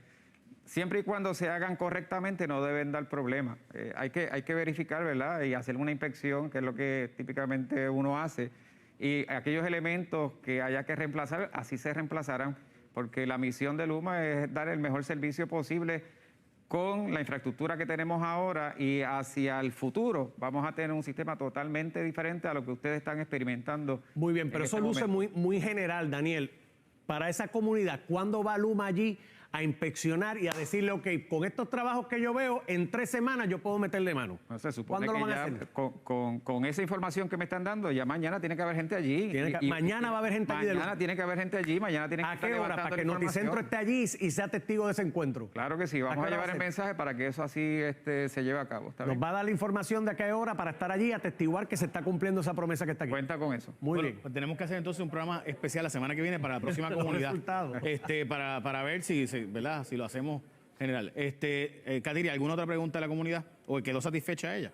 siempre y cuando se hagan correctamente no deben dar problemas. Hay que verificar, ¿verdad?, y hacer una inspección, que es lo que típicamente uno hace, y aquellos elementos que haya que reemplazar, así se reemplazarán, porque la misión de Luma es dar el mejor servicio posible con la infraestructura que tenemos ahora, y hacia el futuro vamos a tener un sistema totalmente diferente a lo que ustedes están experimentando. Muy bien, pero eso luce muy general, Daniel. para esa comunidad, ¿cuándo va Luma allí a inspeccionar y a decirle, ok, con estos trabajos que yo veo, en 3 semanas yo puedo meterle mano? No se supone ¿Cuándo que lo van a ya hacer? con esa información que me están dando, ya mañana tiene que haber gente allí. Mañana va a haber gente allí de Mañana Luma. tiene que haber gente allí, mañana tiene que ¿A estar qué hora? levantando Para que la información. Noticentro esté allí y sea testigo de ese encuentro. Claro que sí, vamos a llevar el mensaje para que eso así se lleve a cabo. ¿Está bien? Nos va a dar la información de a qué hora para estar allí a atestiguar que se está cumpliendo esa promesa que está aquí. Cuenta con eso. Muy Bueno, bien. pues tenemos que hacer entonces un programa especial la semana que viene para la próxima Los comunidad. resultados. Para ver ¿verdad? Si lo hacemos general. Katiria, ¿alguna otra pregunta de la comunidad? ¿O quedó satisfecha ella?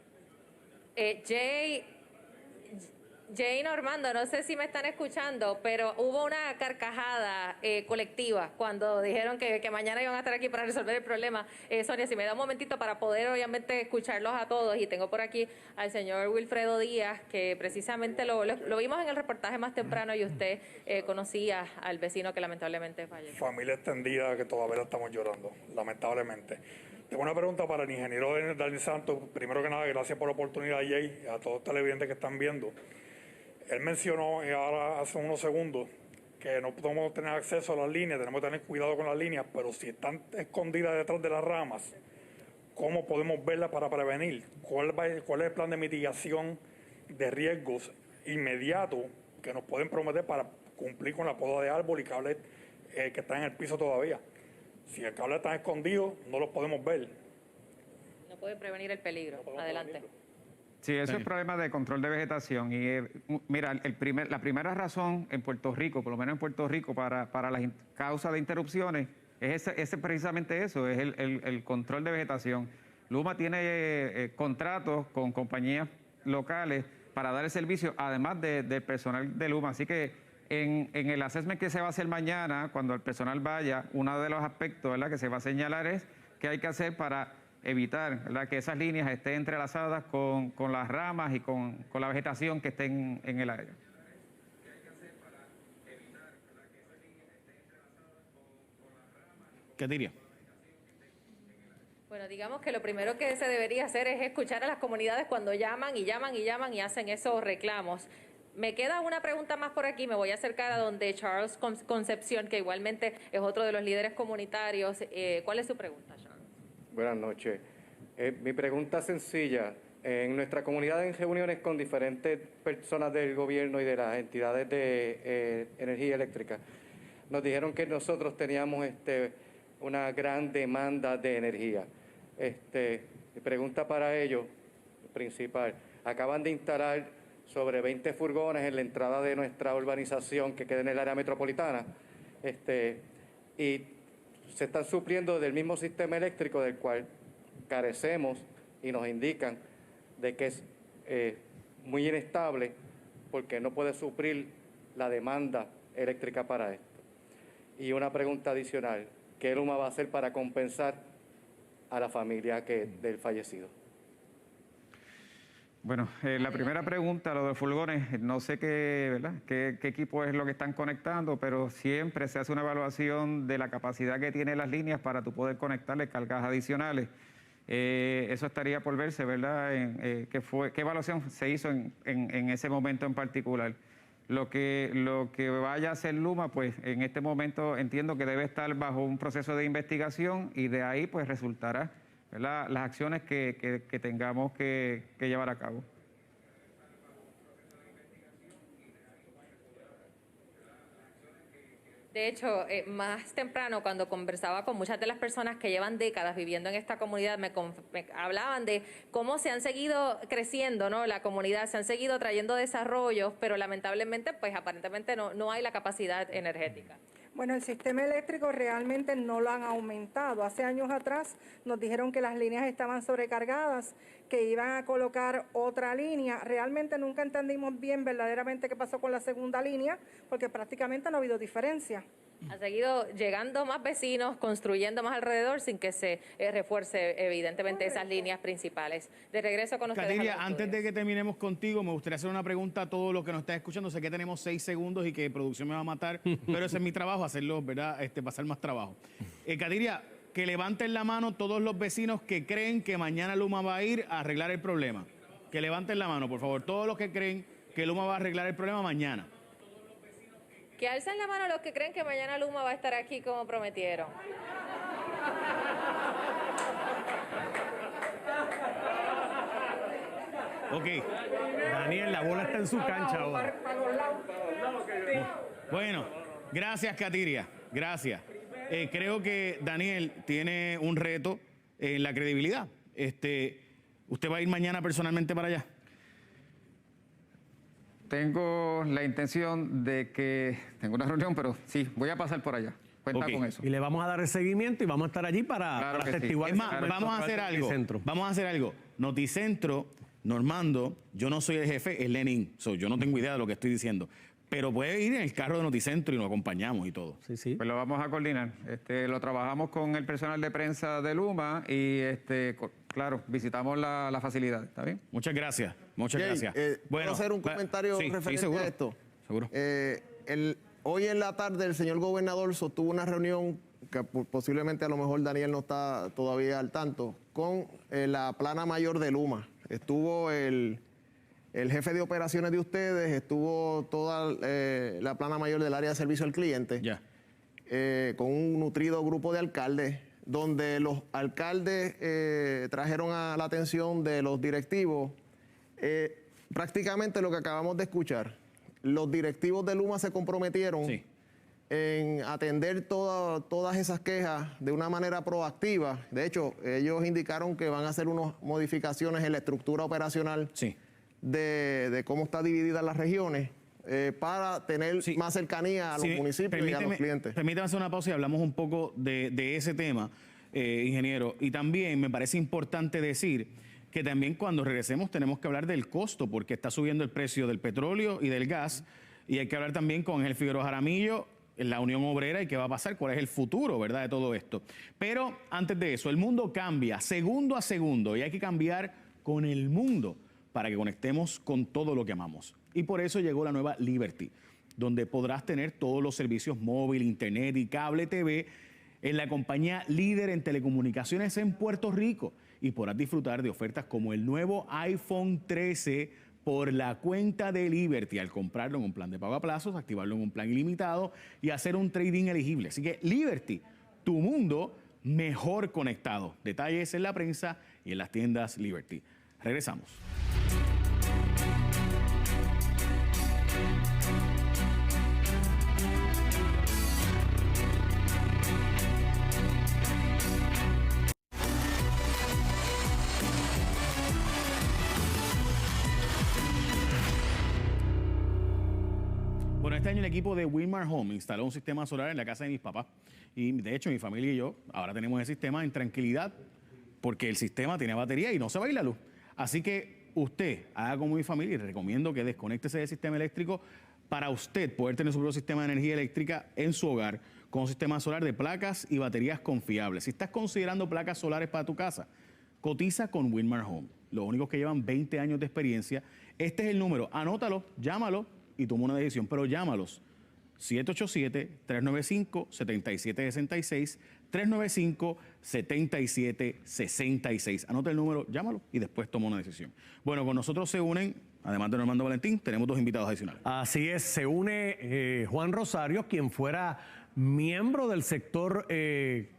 Jay Normando, no sé si me están escuchando, pero hubo una carcajada colectiva cuando dijeron que mañana iban a estar aquí para resolver el problema. Sonia, si me da un momentito para poder obviamente escucharlos a todos, y tengo por aquí al señor Wilfredo Díaz, que precisamente lo vimos en el reportaje más temprano y usted conocía al vecino que lamentablemente falleció. Familia extendida que todavía la estamos llorando, lamentablemente. Tengo una pregunta para el ingeniero Daniel Santos. Primero que nada, gracias por la oportunidad, Jay, a todos los televidentes que están viendo. Él mencionó ahora hace unos segundos que no podemos tener acceso a las líneas, tenemos que tener cuidado con las líneas, pero si están escondidas detrás de las ramas, ¿cómo podemos verlas para prevenir? ¿Cuál es el plan de mitigación de riesgos inmediatos que nos pueden prometer para cumplir con la poda de árbol y cables que están en el piso todavía? Si el cable está escondido, no los podemos ver. No puede prevenir el peligro. Adelante. Sí, eso es problema de control de vegetación. Y mira, la primera razón en Puerto Rico, por lo menos en Puerto Rico, para la causa de interrupciones, es precisamente eso, es el control de vegetación. Luma tiene contratos con compañías locales para dar el servicio, además del personal de Luma. Así que en el assessment que se va a hacer mañana, cuando el personal vaya, uno de los aspectos, ¿verdad?, que se va a señalar es qué hay que hacer para evitar, ¿verdad?, que esas líneas estén entrelazadas con las ramas y con la vegetación que estén en el área. ¿Qué diría? Bueno, digamos que lo primero que se debería hacer es escuchar a las comunidades cuando llaman y hacen esos reclamos. Me queda una pregunta más por aquí, me voy a acercar a donde Charles Concepción, que igualmente es otro de los líderes comunitarios. ¿Cuál es su pregunta, Charles? Buenas noches. Mi pregunta es sencilla. En nuestra comunidad, en reuniones con diferentes personas del gobierno y de las entidades de energía eléctrica, nos dijeron que nosotros teníamos una gran demanda de energía. Mi pregunta para ellos, principal, acaban de instalar sobre 20 furgones en la entrada de nuestra urbanización que queda en el área metropolitana, y se están supliendo del mismo sistema eléctrico del cual carecemos, y nos indican de que es muy inestable porque no puede suplir la demanda eléctrica para esto. Y una pregunta adicional, ¿qué Luma va a hacer para compensar a la familia del fallecido? Bueno, la primera pregunta, lo de furgones, no sé qué equipo es lo que están conectando, pero siempre se hace una evaluación de la capacidad que tienen las líneas para tú poder conectarle cargas adicionales. Eso estaría por verse, ¿verdad? ¿Qué evaluación se hizo en ese momento en particular? Lo que vaya a hacer Luma, pues en este momento entiendo que debe estar bajo un proceso de investigación y de ahí pues resultará, ¿verdad?, las acciones que tengamos que llevar a cabo. De hecho, más temprano, cuando conversaba con muchas de las personas que llevan décadas viviendo en esta comunidad, me hablaban de cómo se han seguido creciendo, ¿no?, la comunidad, se han seguido trayendo desarrollos, pero lamentablemente, pues aparentemente no hay la capacidad energética. Bueno, el sistema eléctrico realmente no lo han aumentado. Hace años atrás nos dijeron que las líneas estaban sobrecargadas, que iban a colocar otra línea. Realmente nunca entendimos bien verdaderamente qué pasó con la segunda línea, porque prácticamente no ha habido diferencia. Ha seguido llegando más vecinos, construyendo más alrededor sin que se refuerce evidentemente esas líneas principales. De regreso con ustedes. Katiria, antes de que terminemos contigo, me gustaría hacer una pregunta a todos los que nos están escuchando. Sé que tenemos 6 segundos y que producción me va a matar, pero ese es mi trabajo, hacerlo, ¿verdad? Pasar más trabajo. Katiria, que levanten la mano todos los vecinos que creen que mañana Luma va a ir a arreglar el problema. Que levanten la mano, por favor, todos los que creen que Luma va a arreglar el problema mañana. Que alcen la mano los que creen que mañana Luma va a estar aquí como prometieron. Ok. Daniel, la bola está en su cancha ahora. Bueno, gracias, Katiria. Gracias. Creo que Daniel tiene un reto en la credibilidad. ¿Usted va a ir mañana personalmente para allá? Tengo la intención de que tengo una reunión, pero sí, voy a pasar por allá. Cuenta con eso. Y le vamos a dar el seguimiento y vamos a estar allí para atestiguar. Es más, vamos a hacer algo. Vamos a hacer algo. Noticentro, Normando, yo no soy el jefe, es Lenin. Yo no tengo idea de lo que estoy diciendo. Pero puede ir en el carro de Noticentro y nos acompañamos y todo. Sí, sí. Pues lo vamos a coordinar. Lo trabajamos con el personal de prensa de Luma y, claro, visitamos la facilidad. ¿Está bien? Muchas gracias. Muchas gracias. ¿Puedo hacer un comentario referente a esto? Seguro. Hoy en la tarde el señor gobernador sostuvo una reunión que posiblemente a lo mejor Daniel no está todavía al tanto, con la plana mayor de Luma. Estuvo el jefe de operaciones de ustedes, estuvo toda la plana mayor del área de servicio al cliente, con un nutrido grupo de alcaldes, donde los alcaldes trajeron a la atención de los directivos prácticamente lo que acabamos de escuchar. Los directivos de Luma se comprometieron en atender todas esas quejas de una manera proactiva. De hecho, ellos indicaron que van a hacer unas modificaciones en la estructura operacional de cómo está dividida las regiones para tener más cercanía a los municipios y a los clientes. Permítame hacer una pausa y hablamos un poco de ese tema, ingeniero. Y también me parece importante decir que también cuando regresemos tenemos que hablar del costo, porque está subiendo el precio del petróleo y del gas, y hay que hablar también con Ángel Figueroa Jaramillo, la Unión Obrera, y qué va a pasar, cuál es el futuro, ¿verdad?, de todo esto. Pero antes de eso, el mundo cambia segundo a segundo y hay que cambiar con el mundo para que conectemos con todo lo que amamos. Y por eso llegó la nueva Liberty, donde podrás tener todos los servicios móvil, internet y cable TV en la compañía líder en telecomunicaciones en Puerto Rico, y podrás disfrutar de ofertas como el nuevo iPhone 13 por la cuenta de Liberty al comprarlo en un plan de pago a plazos, activarlo en un plan ilimitado y hacer un trading elegible. Así que Liberty, tu mundo mejor conectado. Detalles en la prensa y en las tiendas Liberty. Regresamos. Bueno, este año el equipo de Winmar Home instaló un sistema solar en la casa de mis papás. Y de hecho, mi familia y yo ahora tenemos el sistema en tranquilidad porque el sistema tiene batería y no se va a ir la luz. Así que usted haga como mi familia y recomiendo que desconéctese del sistema eléctrico para usted poder tener su propio sistema de energía eléctrica en su hogar con un sistema solar de placas y baterías confiables. Si estás considerando placas solares para tu casa, cotiza con Winmar Home. Los únicos que llevan 20 años de experiencia. Este es el número. Anótalo, llámalo y toma una decisión, pero llámalos. 787-395-7766, 395-7766. Anota el número, llámalo y después toma una decisión. Bueno, con nosotros se unen, además de Normando Valentín, tenemos dos invitados adicionales. Así es, se une Juan Rosario, quien fuera miembro del sector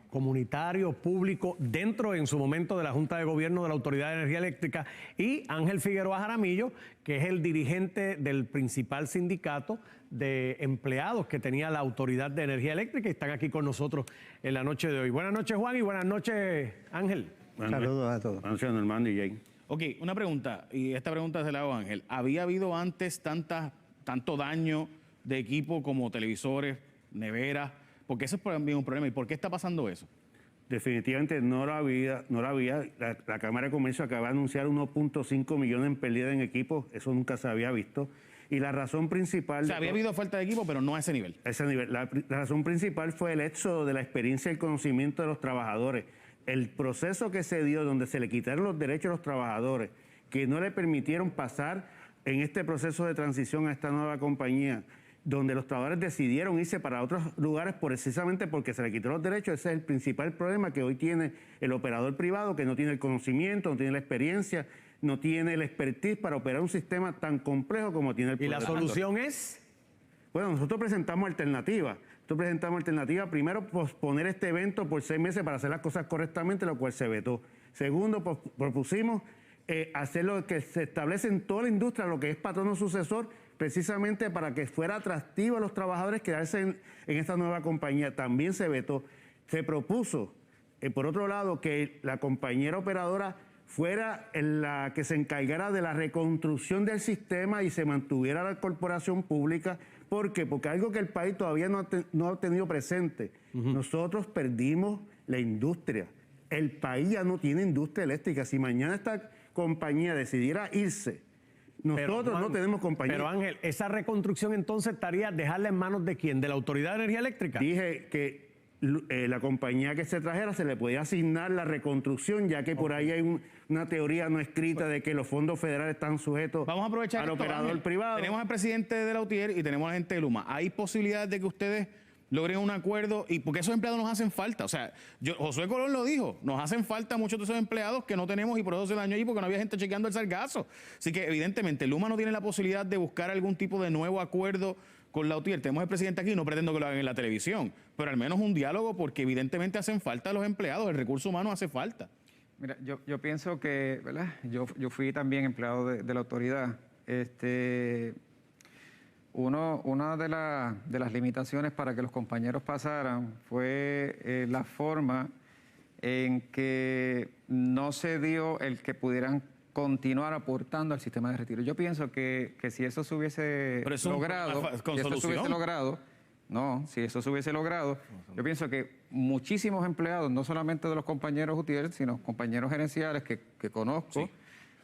comunitario, público, dentro en su momento de la Junta de Gobierno de la Autoridad de Energía Eléctrica, y Ángel Figueroa Jaramillo, que es el dirigente del principal sindicato de empleados que tenía la Autoridad de Energía Eléctrica, y están aquí con nosotros en la noche de hoy. Buenas noches, Juan, y buenas noches, Ángel. Saludos a todos. Buenas noches, Normando y Jay. Ok, una pregunta, y esta pregunta se la hago a Ángel. ¿Había habido antes tanto daño de equipo como televisores, neveras? Porque eso es también un problema. ¿Y por qué está pasando eso? Definitivamente no lo había. La Cámara de Comercio acaba de anunciar 1.5 millones en pérdida en equipos. Eso nunca se había visto. Y la razón principal... O sea, había habido falta de equipo, pero no a ese nivel. A ese nivel. La razón principal fue el éxodo de la experiencia y el conocimiento de los trabajadores. El proceso que se dio donde se le quitaron los derechos a los trabajadores, que no le permitieron pasar en este proceso de transición a esta nueva compañía, donde los trabajadores decidieron irse para otros lugares precisamente porque se le quitó los derechos. Ese es el principal problema que hoy tiene el operador privado, que no tiene el conocimiento, no tiene la experiencia, no tiene el expertise para operar un sistema tan complejo como tiene el ¿Y la solución es? Bueno, nosotros presentamos alternativas. Primero, posponer este evento por 6 meses para hacer las cosas correctamente, lo cual se vetó. Segundo, propusimos hacer lo que se establece en toda la industria, lo que es patrono sucesor, precisamente para que fuera atractivo a los trabajadores quedarse en esta nueva compañía. También se vetó. Se propuso, por otro lado, que la compañera operadora fuera la que se encargara de la reconstrucción del sistema y se mantuviera la corporación pública. ¿Por qué? Porque algo que el país todavía no ha tenido presente. Nosotros perdimos la industria. El país ya no tiene industria eléctrica. Si mañana esta compañía decidiera irse, nosotros no tenemos compañía. Pero Ángel, esa reconstrucción entonces estaría dejarla en manos ¿de quién? ¿De la Autoridad de Energía Eléctrica? Dije que la compañía que se trajera se le podía asignar la reconstrucción, ya que por ahí hay una teoría no escrita de que los fondos federales están sujetos Vamos a aprovechar al esto, operador Ángel. privado. Tenemos al presidente de la UTIER y tenemos a la gente de Luma. ¿Hay posibilidades de que ustedes logren un acuerdo? Y porque esos empleados nos hacen falta. O sea, Josué Colón lo dijo, nos hacen falta muchos de esos empleados que no tenemos y por eso se dañó allí porque no había gente chequeando el sargazo. Así que evidentemente Luma no tiene la posibilidad de buscar algún tipo de nuevo acuerdo con la UTIER. Tenemos el presidente aquí, no pretendo que lo hagan en la televisión, pero al menos un diálogo porque evidentemente hacen falta los empleados, el recurso humano hace falta. Mira, yo pienso que, ¿verdad? Yo fui también empleado de la autoridad. Una de las limitaciones para que los compañeros pasaran fue la forma en que no se dio el que pudieran continuar aportando al sistema de retiro. Yo pienso que si eso se hubiese logrado, yo pienso que muchísimos empleados, no solamente de los compañeros UTIER, sino compañeros gerenciales que conozco,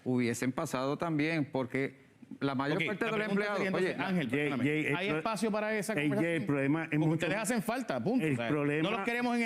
hubiesen pasado también, porque la mayor parte de los empleados... Oye, Ángel, ¿hay espacio para esa conversación? El problema es porque ustedes hacen falta, punto. No los queremos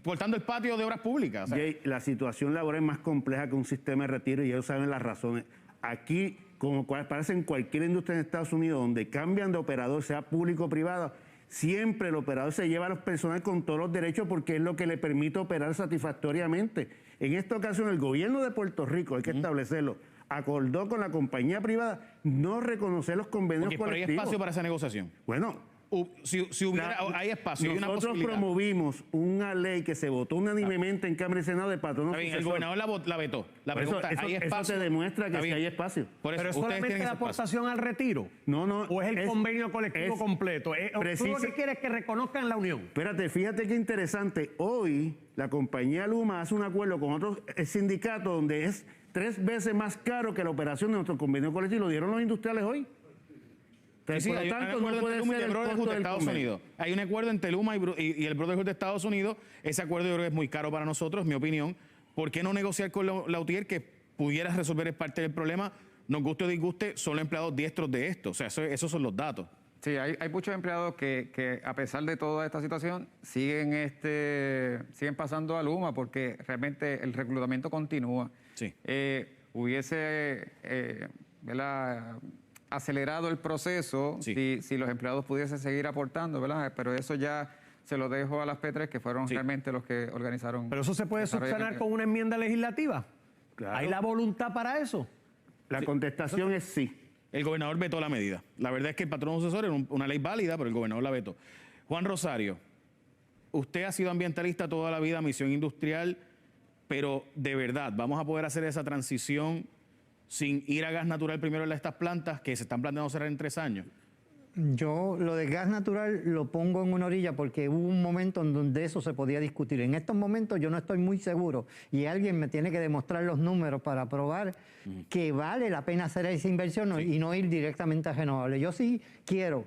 portando el patio de obras públicas. La situación laboral es más compleja que un sistema de retiro y ellos saben las razones. Aquí, como parece en cualquier industria en Estados Unidos, donde cambian de operador, sea público o privado, siempre el operador se lleva a los personal con todos los derechos porque es lo que le permite operar satisfactoriamente. En esta ocasión, el gobierno de Puerto Rico, hay que establecerlo, acordó con la compañía privada no reconocer los convenios colectivos. Pero hay espacio para esa negociación. Bueno, si hubiera, hay espacio. Nosotros promovimos una ley que se votó unánimemente en Cámara y Senado de patrono. El gobernador la vetó. La pregunta, ¿hay espacio? Eso te demuestra que sí hay espacio. Pero solamente la aportación al retiro. No. ¿O es el convenio colectivo completo? ¿Tú lo que quieres es que reconozcan la unión? Espérate, fíjate qué interesante. Hoy la compañía Luma hace un acuerdo con otro sindicato donde es 3 veces más caro que la operación de nuestro convenio colectivo. Lo dieron los industriales hoy. Sí, por lo tanto, no puede ser el costo de Estados Unidos. Hay un acuerdo entre Luma y el Brotherhood de Estados Unidos. Ese acuerdo yo creo que es muy caro para nosotros, mi opinión. ¿Por qué no negociar con la UTIER que pudiera resolver parte del problema? Nos guste o disguste, son los empleados diestros de esto. O sea, esos son los datos. Sí, hay muchos empleados que a pesar de toda esta situación siguen pasando a Luma porque realmente el reclutamiento continúa. Sí. Hubiese acelerado el proceso si los empleados pudiesen seguir aportando, ¿verdad? Pero eso ya se lo dejo a las P3 que fueron realmente los que organizaron. Pero eso se puede subsanar con una enmienda legislativa. Claro. ¿Hay la voluntad para eso? La contestación es sí. El gobernador vetó la medida. La verdad es que el patrón sucesor era una ley válida, pero el gobernador la vetó. Juan Rosario, usted ha sido ambientalista toda la vida, misión industrial, pero de verdad, ¿vamos a poder hacer esa transición sin ir a gas natural primero en estas plantas que se están planteando cerrar en 3 años? Yo lo de gas natural lo pongo en una orilla porque hubo un momento en donde eso se podía discutir. En estos momentos yo no estoy muy seguro y alguien me tiene que demostrar los números para probar que vale la pena hacer esa inversión y no ir directamente a renovables. Yo sí quiero,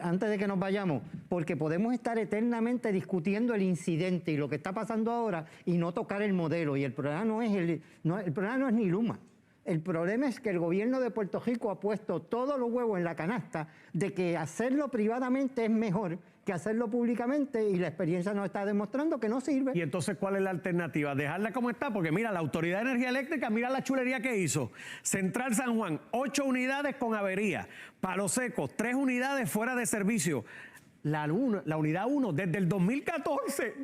antes de que nos vayamos, porque podemos estar eternamente discutiendo el incidente y lo que está pasando ahora y no tocar el modelo. Y el problema no es ni Luma. El problema es que el gobierno de Puerto Rico ha puesto todos los huevos en la canasta de que hacerlo privadamente es mejor que hacerlo públicamente y la experiencia nos está demostrando que no sirve. Y entonces, ¿cuál es la alternativa? Dejarla como está, porque mira, la Autoridad de Energía Eléctrica, mira la chulería que hizo. Central San Juan, 8 unidades con avería. Palo Seco, 3 unidades fuera de servicio. La unidad 1 desde el 2014.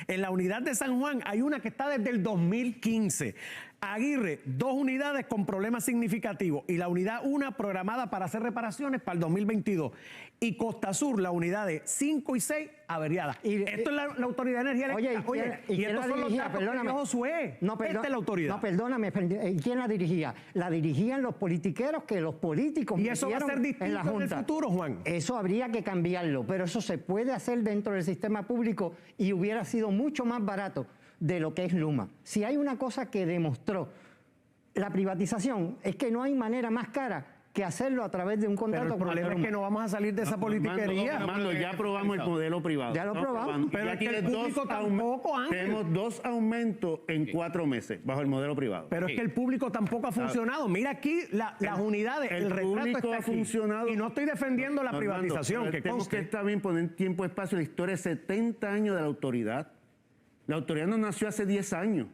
En la unidad de San Juan hay una que está desde el 2015. Aguirre, 2 unidades con problemas significativos y la unidad 1 programada para hacer reparaciones para el 2022. Y Costa Sur, la unidad de 5 y 6 averiadas. Esto es la Autoridad de Energía Eléctrica. ¿y quién estos la son los dirigía? datos que Perdóname. dio Josué. Esta es la autoridad. No, perdóname. ¿Quién la dirigía? La dirigían los politiqueros que los políticos Y eso va a ser metieron distinto en la en el Junta. futuro, Juan. Eso habría que cambiarlo, pero eso se puede hacer dentro del sistema público y hubiera sido mucho más barato de lo que es Luma. Si hay una cosa que demostró la privatización, es que no hay manera más cara que hacerlo a través de un contrato. Pero el problema es que no vamos a salir de esa politiquería. Armando, ya aprobamos el modelo privado. Ya lo probamos. Pero ya es que el tiene público tampoco, Ángel. tenemos 2 aumentos en 4 meses bajo el modelo privado. Pero es que el público tampoco ha funcionado. Mira aquí las unidades, el retrato público está ha aquí. funcionado. Y no estoy defendiendo la Armando, privatización, pero que tenemos conste. que también poner tiempo, espacio, la historia de 70 años de la autoridad. La autoridad no nació hace 10 años.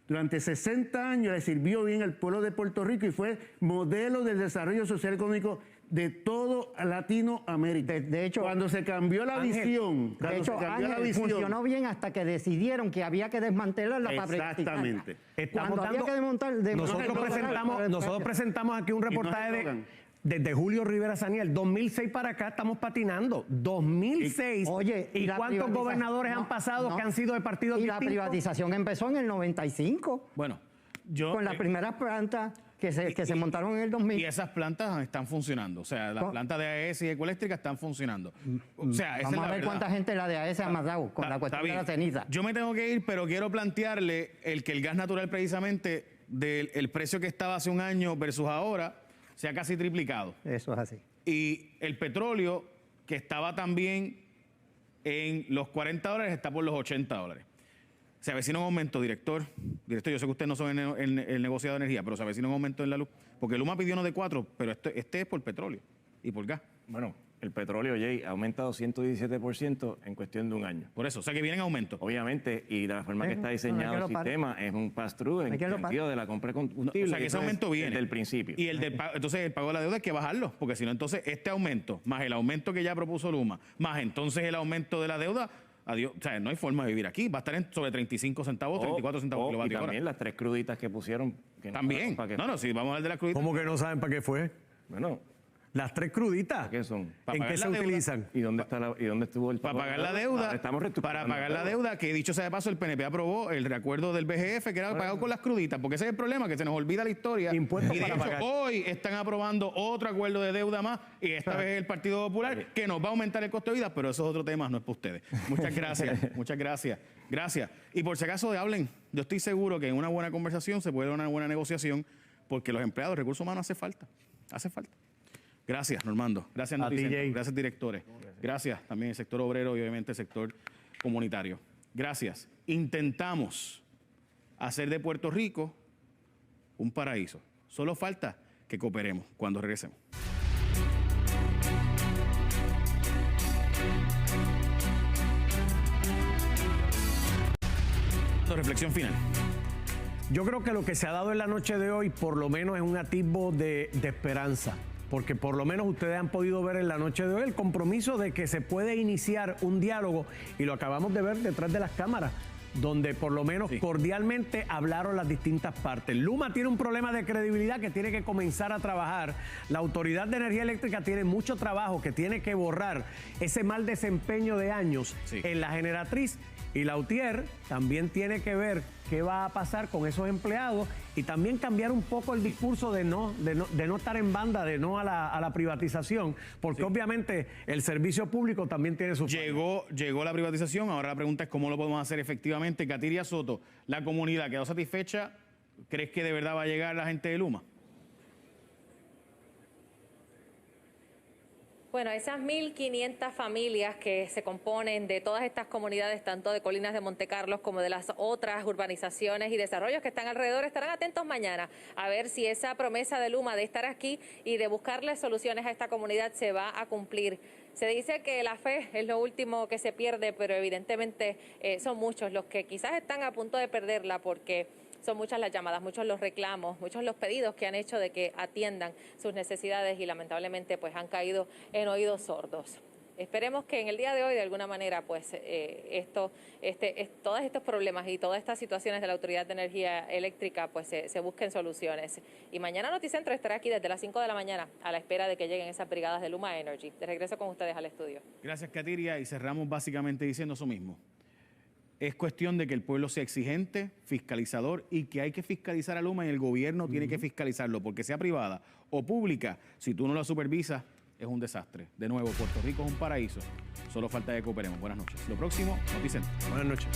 Durante 60 años le sirvió bien al pueblo de Puerto Rico y fue modelo del desarrollo social y económico de todo Latinoamérica. De hecho, cuando se cambió la visión, funcionó bien hasta que decidieron que había que desmantelarla para Exactamente. Estamos había dando- que desmontar, nosotros presentamos aquí un reportaje desde Julio Rivera Saniel, 2006 para acá estamos patinando, 2006. Oye, ¿y la cuántos privatización- gobernadores han pasado que han sido de partidos Y la distintos? privatización empezó en el 95. Bueno, yo... Con las primeras plantas que se montaron en el 2000. Y esas plantas están funcionando. O sea, las plantas de AES y Ecoeléctrica están funcionando. O sea, esa Vamos es la a ver verdad. cuánta gente la de AES ha matado con la cuestión de la ceniza. Yo me tengo que ir, pero quiero plantearle que el gas natural precisamente del precio que estaba hace un año versus ahora se ha casi triplicado. Eso es así. Y el petróleo, que estaba también en los $40, está por los $80. Se avecina un aumento, director. Director, yo sé que ustedes no son el negociado de energía, pero se avecina un aumento en la luz. Porque Luma pidió no de 4, pero este es por petróleo y por gas. Bueno, el petróleo, Jay, ha aumentado 117% en cuestión de un año. Por eso, o sea que vienen aumentos. Obviamente, y la forma que está diseñado el sistema es un pass-through en el sentido de la compra de combustible. O sea que ese aumento viene. Desde el principio. Y entonces el pago de la deuda hay que bajarlo, porque si no, entonces este aumento, más el aumento que ya propuso Luma, más entonces el aumento de la deuda, adiós, o sea, no hay forma de vivir aquí. Va a estar sobre 35 centavos, 34 centavos Y kilovatio hora. también las 3 cruditas que pusieron. Que También. No, sí, vamos a hablar de las cruditas. ¿Cómo que no saben para qué fue? Bueno, las 3 cruditas. ¿qué son? ¿En qué se utilizan? ¿Y dónde estuvo el Para pago? pagar la deuda, Estamos para pagar la deuda, que dicho sea de paso, el PNP aprobó el reacuerdo del BGF, que era pagado con las cruditas, porque ese es el problema, que se nos olvida la historia. Impuestos y de para hecho, pagar. hoy están aprobando otro acuerdo de deuda más, y esta vez es el Partido Popular, que nos va a aumentar el costo de vida, pero eso es otro tema, no es para ustedes. Muchas gracias, muchas gracias. Gracias. Y por si acaso hablen, yo estoy seguro que en una buena conversación se puede dar una buena negociación, porque los empleados, recursos humanos hace falta. Hace falta. Gracias, Normando. Gracias, A ti, Noticentro. Jay. Gracias, directores. Gracias también el sector obrero y obviamente el sector comunitario. Gracias. Intentamos hacer de Puerto Rico un paraíso. Solo falta que cooperemos cuando regresemos. Reflexión final. Yo creo que lo que se ha dado en la noche de hoy, por lo menos, es un atisbo de esperanza. Porque por lo menos ustedes han podido ver en la noche de hoy el compromiso de que se puede iniciar un diálogo, y lo acabamos de ver detrás de las cámaras, donde por lo menos cordialmente hablaron las distintas partes. Luma tiene un problema de credibilidad que tiene que comenzar a trabajar. La Autoridad de Energía Eléctrica tiene mucho trabajo que tiene que borrar ese mal desempeño de años en la generatriz. Y la UTIER también tiene que ver qué va a pasar con esos empleados y también cambiar un poco el discurso de no estar en banda, de no a la privatización, porque obviamente el servicio público también tiene su... Llegó la privatización, ahora la pregunta es cómo lo podemos hacer efectivamente. Katiria Soto, ¿la comunidad quedó satisfecha? ¿Crees que de verdad va a llegar la gente de Luma? Bueno, esas 1.500 familias que se componen de todas estas comunidades, tanto de Colinas de Montecarlos como de las otras urbanizaciones y desarrollos que están alrededor, estarán atentos mañana a ver si esa promesa de Luma de estar aquí y de buscarle soluciones a esta comunidad se va a cumplir. Se dice que la fe es lo último que se pierde, pero evidentemente son muchos los que quizás están a punto de perderla porque son muchas las llamadas, muchos los reclamos, muchos los pedidos que han hecho de que atiendan sus necesidades y lamentablemente pues han caído en oídos sordos. Esperemos que en el día de hoy, de alguna manera, pues todos estos problemas y todas estas situaciones de la Autoridad de Energía Eléctrica, pues se busquen soluciones. Y mañana Noticentro estará aquí desde las 5 de la mañana a la espera de que lleguen esas brigadas de Luma Energy. De regreso con ustedes al estudio. Gracias, Katiria, y cerramos básicamente diciendo eso mismo. Es cuestión de que el pueblo sea exigente, fiscalizador, y que hay que fiscalizar a Luma y el gobierno tiene que fiscalizarlo, porque sea privada o pública, si tú no la supervisas, es un desastre. De nuevo, Puerto Rico es un paraíso. Solo falta que cooperemos. Buenas noches. Lo próximo, Noticentro. Buenas noches.